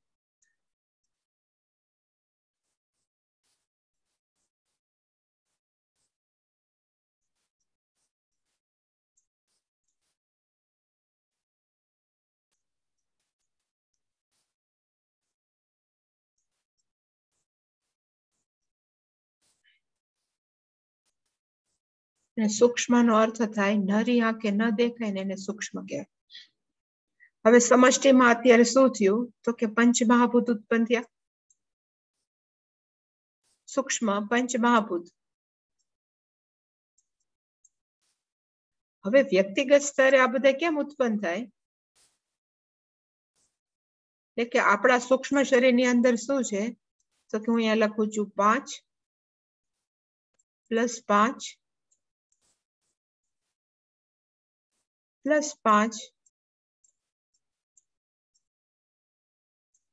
સૂક્ષ્મ નો અર્થ થાય નરી આંખે ન દેખાય ને એને સૂક્ષ્મ કહેવાય. હવે સમષ્ટિમાં અત્યારે શું થયું? તો કે પંચમહાભૂત ઉત્પન્ન થયા. સૂક્ષ્મ પંચમહાભૂત. હવે વ્યક્તિગત સ્તરે આ બધા કેમ ઉત્પન્ન થાય? એટલે કે આપણા સૂક્ષ્મ શરીરની અંદર શું છે? તો કે હું અહીંયા લખું છું 5 + 5 + 5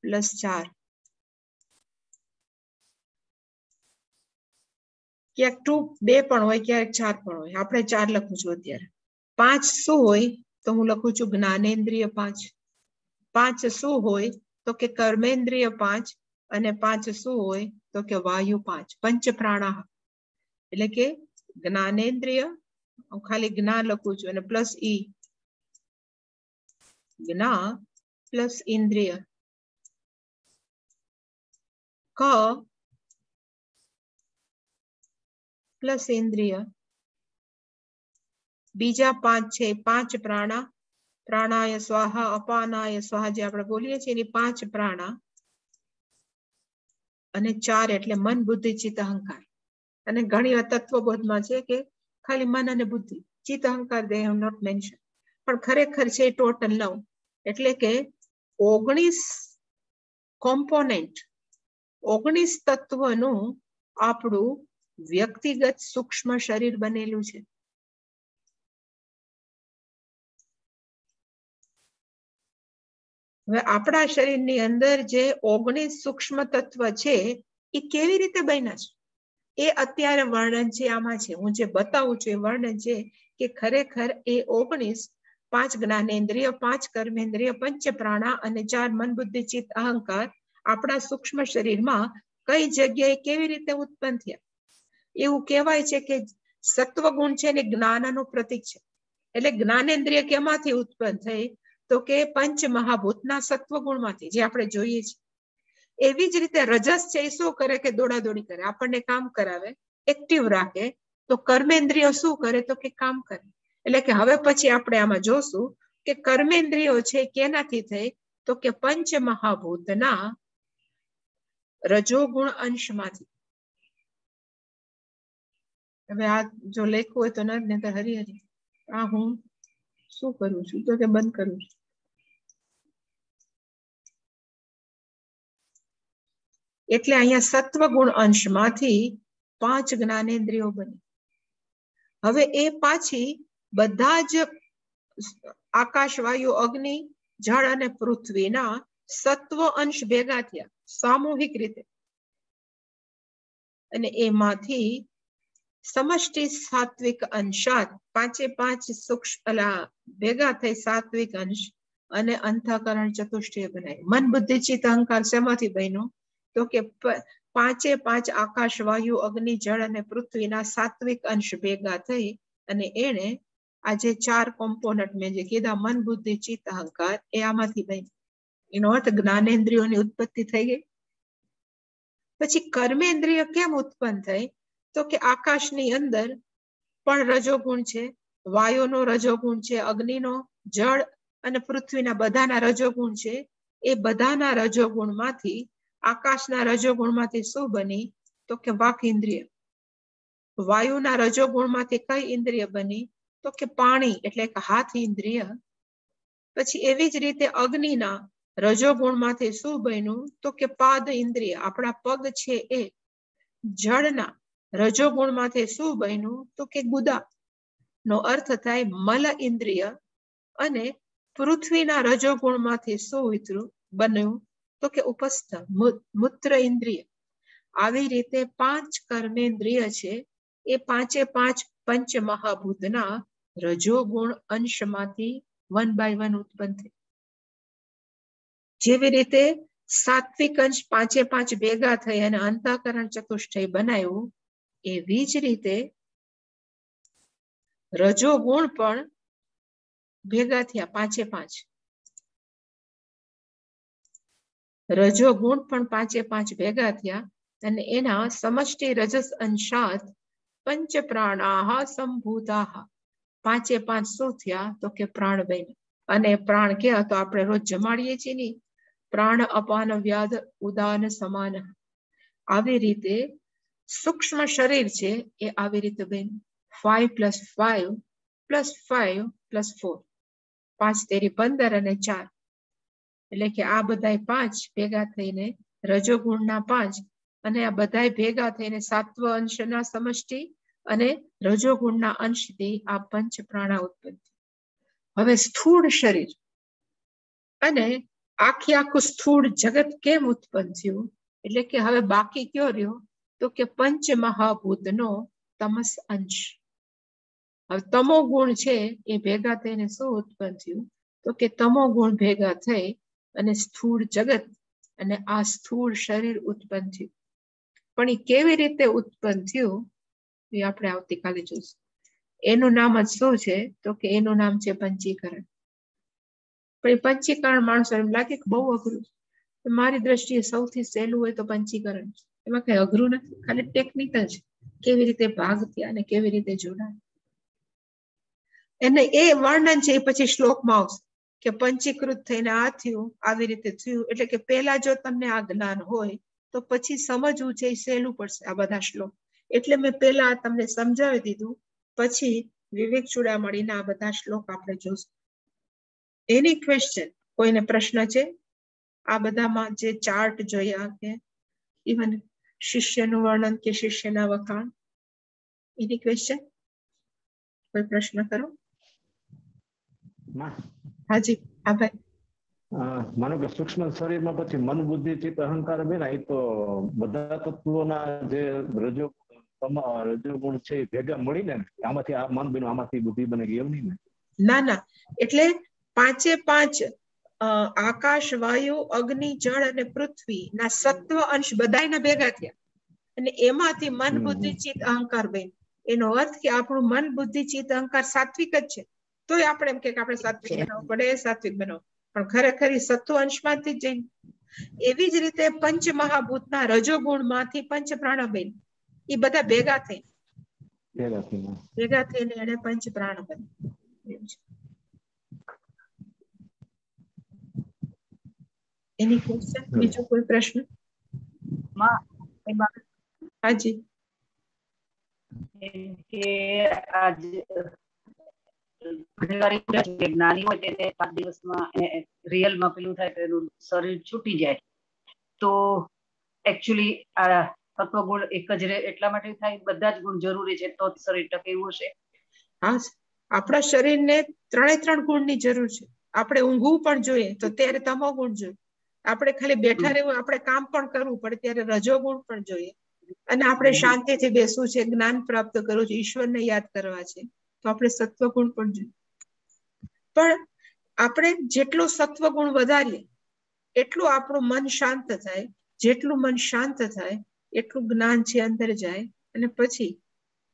+ 4. ક્યાંક 2 પણ હોય, ક્યાંક 4 પણ હોય. આપણે 4 લખું છું અત્યારે. 5 શું હોય તો હું લખું છું જ્ઞાનેન્દ્રિય 5. 5 શું હોય તો કે કર્મેન્દ્રિય 5 અને 5 શું હોય તો કે વાયુ 5. પંચ પ્રાણા એટલે કે જ્ઞાનેન્દ્રિય, હું ખાલી જ્ઞા લખું છું અને પ્લસ ઈ, જ્ઞા પ્લસ ઇન્દ્રિય, ક પ્લસ ઇન્દ્રિય, બીજા 5 છે 5 પ્રાણા, પ્રાણાય સ્વાહા, અપાનાય સ્વાહા જે આપણે બોલીએ છીએ એની 5 પ્રાણા, અને 4 એટલે મન, બુદ્ધિ, ચિત્ત, અહંકાર. અને ઘણી વાર તત્વબોધમાં છે કે ખાલી મન અને બુદ્ધિ, ચિત્ત, અહંકાર they have not mentioned, પણ ખરેખર છે ટોટલ 9. એટલે કે 19 કોમ્પોનેન્ટ, 19 તત્વનું આપણું વ્યક્તિગત સૂક્ષ્મ શરીર બનેલું છે. હવે આપણા શરીરની અંદર જે 19 સૂક્ષ્મ તત્વ છે એ કેવી રીતે બન્યા છે એ અત્યારે વર્ણન છે આમાં છે. હું જે બતાવું છું એ વર્ણન છે કે ખરેખર એ 19 5 જ્ઞાનેન્દ્રિય, 5 કર્મેન્દ્રિય, પંચ પ્રાણા અને 4 મન, બુદ્ધિ, ચિત્ત, અહંકાર આપણા સૂક્ષ્મ શરીરમાં કઈ જગ્યાએ કેવી રીતે ઉત્પન્ન થયા. એવું કહેવાય છે કે સત્વગુણ છે ને જ્ઞાનનું પ્રતીક છે. એટલે જ્ઞાનેન્દ્રિય કેમાંથી ઉત્પન્ન થઈ તો કે પંચ મહાભૂતના સત્વગુણમાંથી, જે આપણે જોઈએ છીએ. એવી જ રીતે રજસ છે એ શું કરે કે દોડાદોડી કરે, આપણને કામ કરાવે, એક્ટિવ રાખે. તો કર્મેન્દ્રિયો શું કરે તો કે કામ કરે. એટલે કે હવે પછી આપણે આમાં જોશું કે કર્મેન્દ્રિયો છે કેનાથી થઈ તો કે પંચ મહાભૂતના રજોગુણ અંશમાંથી. હવે આ જો લખવું હોય તો ન તો હરી આ હું શું કરું છું તો કે બંધ કરું છું. એટલે અહીંયા સત્વગુણ અંશમાંથી 5 જ્ઞાનેન્દ્રિયો બની. હવે એ પાછી બધા જ આકાશ, વાયુ, અગ્નિ, જળ અને પૃથ્વીના સત્વ અંશ ભેગા થયા સામૂહિક રીતે, અને એમાંથી સમષ્ટિ સાત્વિક અંશાત 5 સૂક્ષ્મ ભેગા થઈ સાત્વિક અંશ અને અંતઃકરણ ચતુષ્ટય બનાવી. મન, બુદ્ધિ, ચિત્ત, અહંકાર શેમાંથી બન્યું તો કે 5 આકાશ, વાયુ, અગ્નિ, જળ અને પૃથ્વીના સાત્વિક અંશ ભેગા થઈ અને એને આ જે 4 કોમ્પોનન્ટ મેં જે કીધા મન, બુદ્ધિ, ચિત્ત, અહંકાર એ આમાંથી બન્યું. એનો અર્થ જ્ઞાનેન્દ્રિયોની ઉત્પત્તિ થઈ ગઈ. પછી કર્મેન્દ્રિય કેમ ઉત્પન્ન થઈ તો કે આકાશની અંદર પણ રજોગુણ છે, વાયુનો રજોગુણ છે, અગ્નિનો, જળ અને પૃથ્વીના બધાના રજોગુણ છે. એ બધાના રજોગુણમાંથી આકાશના રજોગુણમાંથી શું બની તો કે વાક ઇન્દ્રિય. વાયુના રજોગુણમાંથી કઈ ઇન્દ્રિય બની તો કે પાણી એટલે કે હાથ ઇન્દ્રિય. પછી એવી જ રીતે અગ્નિના રજોગુણમાંથી શું બન્યું તો કે પાદ ઇન્દ્રિય, આપણા પગ છે એ. જળના રજોગુણમાંથી શું બન્યું તો કે ગુદા, નો અર્થ થાય મલ ઇન્દ્રિય. અને પૃથ્વીના રજોગુણમાંથી શું બન્યું તો કે ઉપસ્થ, મૂત્ર ઇન્દ્રિય. આવી રીતે 5 કર્મેન્દ્રિય છે એ 5 પંચ મહાભૂતના રજોગુણ અંશમાંથી 1 by 1 ઉત્પન્ન થઈ. જેવી રીતે સાત્વિક અંશ 5 ભેગા થઈ અને અંતઃકરણ ચતુષ્ટય બનાવ્યું, એવી જ રીતે રજોગુણ પણ ભેગા થયા 5. રજોગુણ પણ 5 ભેગા થયા અને એના સમષ્ટિ રજસ અંશાત પંચ પ્રાણાહ સંભૂતાહ. 5 શું થયા તો કે પ્રાણ બન્યા. અને પ્રાણ ક્યાં તો આપણે રોજ જમાડીએ છીએ ને, પ્રાણ અપાન વ્યાધ ઉદાન સમાન. આવી રીતે સૂક્ષ્મ શરીર છે એ આવી રીતે બન્યું. 5 + 5 + 5 + 4, 5 તેરી 15 અને 4. એટલે કે આ બધા 5 ભેગા થઈને રજોગુણના 5 અને આ બધાય ભેગા થઈને સાત્વ અંશના સમષ્ટિ અને રજોગુણના અંશથી આ પંચ પ્રાણા ઉત્પન્ન થયું. હવે સ્થૂળ શરીર અને આખું સ્થૂળ જગત કેમ ઉત્પન્ન થયું? એટલે કે હવે બાકી કયો રહ્યો? તો કે પંચ મહાભૂતનો તમસ અંશ. હવે તમો ગુણ છે એ ભેગા થઈને શું ઉત્પન્ન થયું? તો કે તમો ગુણ ભેગા થઈ અને સ્થૂળ જગત અને આ સ્થૂળ શરીર ઉત્પન્ન થયું. પણ એ કેવી રીતે ઉત્પન્ન થયું એ આપણે આવતીકાલે જોઈશું. એનું નામ જ શું છે? તો કે એનું નામ છે પંચીકરણ. પણ એ પંચીકરણ માણસો એમ લાગે કે બહુ અઘરું છે. મારી દ્રષ્ટિએ સૌથી સહેલું હોય તો પંચીકરણ છે. એમાં કઈ અઘરું નથી, ખાલી ટેકનિકલ છે. કેવી રીતે ભાગ થયા અને કેવી રીતે જોડાય એને એ વર્ણન છે. એ પછી શ્લોકમાં આવશે કે પંચીકૃત થઈને આ થયું, આવી રીતે થયું. એટલે કે પહેલા જો તમને આ જ્ઞાન હોય તો પછી સમજવું છે એ સહેલું પડશે આ બધા શ્લોક. એટલે મેં પહેલા તમને સમજાવી દીધું, પછી વિવેક ચૂડામણીના આ બધા શ્લોક આપણે જોશું. એની ક્વેશ્ચન, કોઈને પ્રશ્ન છે આ બધામાં જે ચાર્ટ જોયા કે ઇવન શિષ્યનું વર્ણન કે શિષ્યના વખાણ? એની ક્વેશ્ચન, કોઈ પ્રશ્ન કરો? હાજી, હા ભાઈ. માનો કે સૂક્ષ્મ શરીરમાં પછી મન, બુદ્ધિ, ચિત્ત, અહંકાર બેના એ તો બધા તત્વોના જે રજોગુણ છે એ ભેગા મળીને આમાંથી આ મન બન્યું, આમાંથી બુદ્ધિ બને ગઈ, એવું નહીં ને? ના, એટલે પાંચે પાંચ આકાશ, વાયુ, અગ્નિ, જળ અને પૃથ્વી ના સત્વ અંશ બધાયના ભેગા થયા અને એમાંથી મન, બુદ્ધિ, ચિત્ત, અહંકાર બન્યું. એનો અર્થ કે આપણું મન, બુદ્ધિ, ચિત્ત, અહંકાર સાત્વિક જ છે. તોય આપણે એમ કે આપણે સાત્વિક બનાવવું પડે, સાત્વિક બનાવવું, પણ ખરેખર સત્વ અંશમાંથી જ જઈને. એવી જ રીતે પંચ મહાભૂતના રજોગુણ માંથી પંચ પ્રાણ બન્યું. એ બધા ભેગા થઈને એને પંચ પ્રાણ બન્યું. એની ક્વેશ્ચન, બીજો કોઈ પ્રશ્ન? હાજી. કે આજ જ્ઞાની હોય તે 5 દિવસમાં રિયલમાં પેલું થાય તો એનું શરીર છૂટી જાય, તો એકચ્યુઅલી આ તત્વગુણ એક જ રહે એટલા માટે થાય? બધા જ ગુણ જરૂરી છે તો જ શરીર ટકે એવું છે? હા, આપણા શરીરને 3 ગુણની જરૂર છે. આપણે ઊંઘવું પણ જોઈએ તો ત્યારે તમો ગુણ જોઈએ. આપણે ખાલી બેઠા રહેવું, આપણે કામ પણ કરવું પડે ત્યારે રજોગુણ પણ જોઈએ. અને આપણે શાંતિથી બેસવું છે, જ્ઞાન પ્રાપ્ત કરવું છે, ઈશ્વરને યાદ કરવા છે, તો આપણે સત્વગુણ પણ જોઈએ. પણ આપણે જેટલો સત્વગુણ વધારીએ એટલું આપણું મન શાંત થાય. જેટલું મન શાંત થાય એટલું જ્ઞાન છે અંદર જાય અને પછી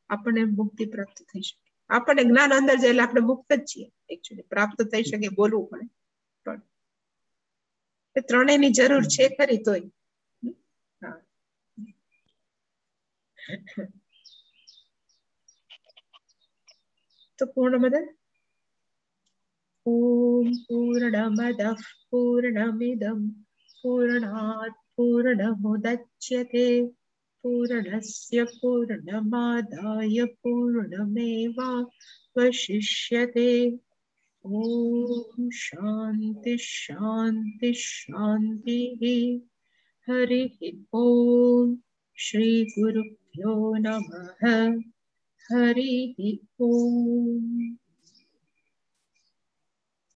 આપણને મુક્તિ પ્રાપ્ત થઈ શકે. આપણને જ્ઞાન અંદર જાય એટલે આપણે મુક્ત જ છીએ, એકચ્યુઅલી પ્રાપ્ત થઈ શકે, બોલવું પડે. પણ એ ત્રણેયની જરૂર છે ખરી તોય. તો પૂર્ણમદ ઓમ પૂર્ણમદઃ પૂર્ણમિદં પૂર્ણાત પૂર્ણમુદચ્યતે પૂર્ણસ્ય પૂર્ણમાદાય પૂર્ણમેવાવશિષ્યતે. ઓમ શાંતિ શાંતિ શાંતિ. હરિ ઓમ. શ્રી ગુરુભ્યો નમઃ. હરિ ઓમ.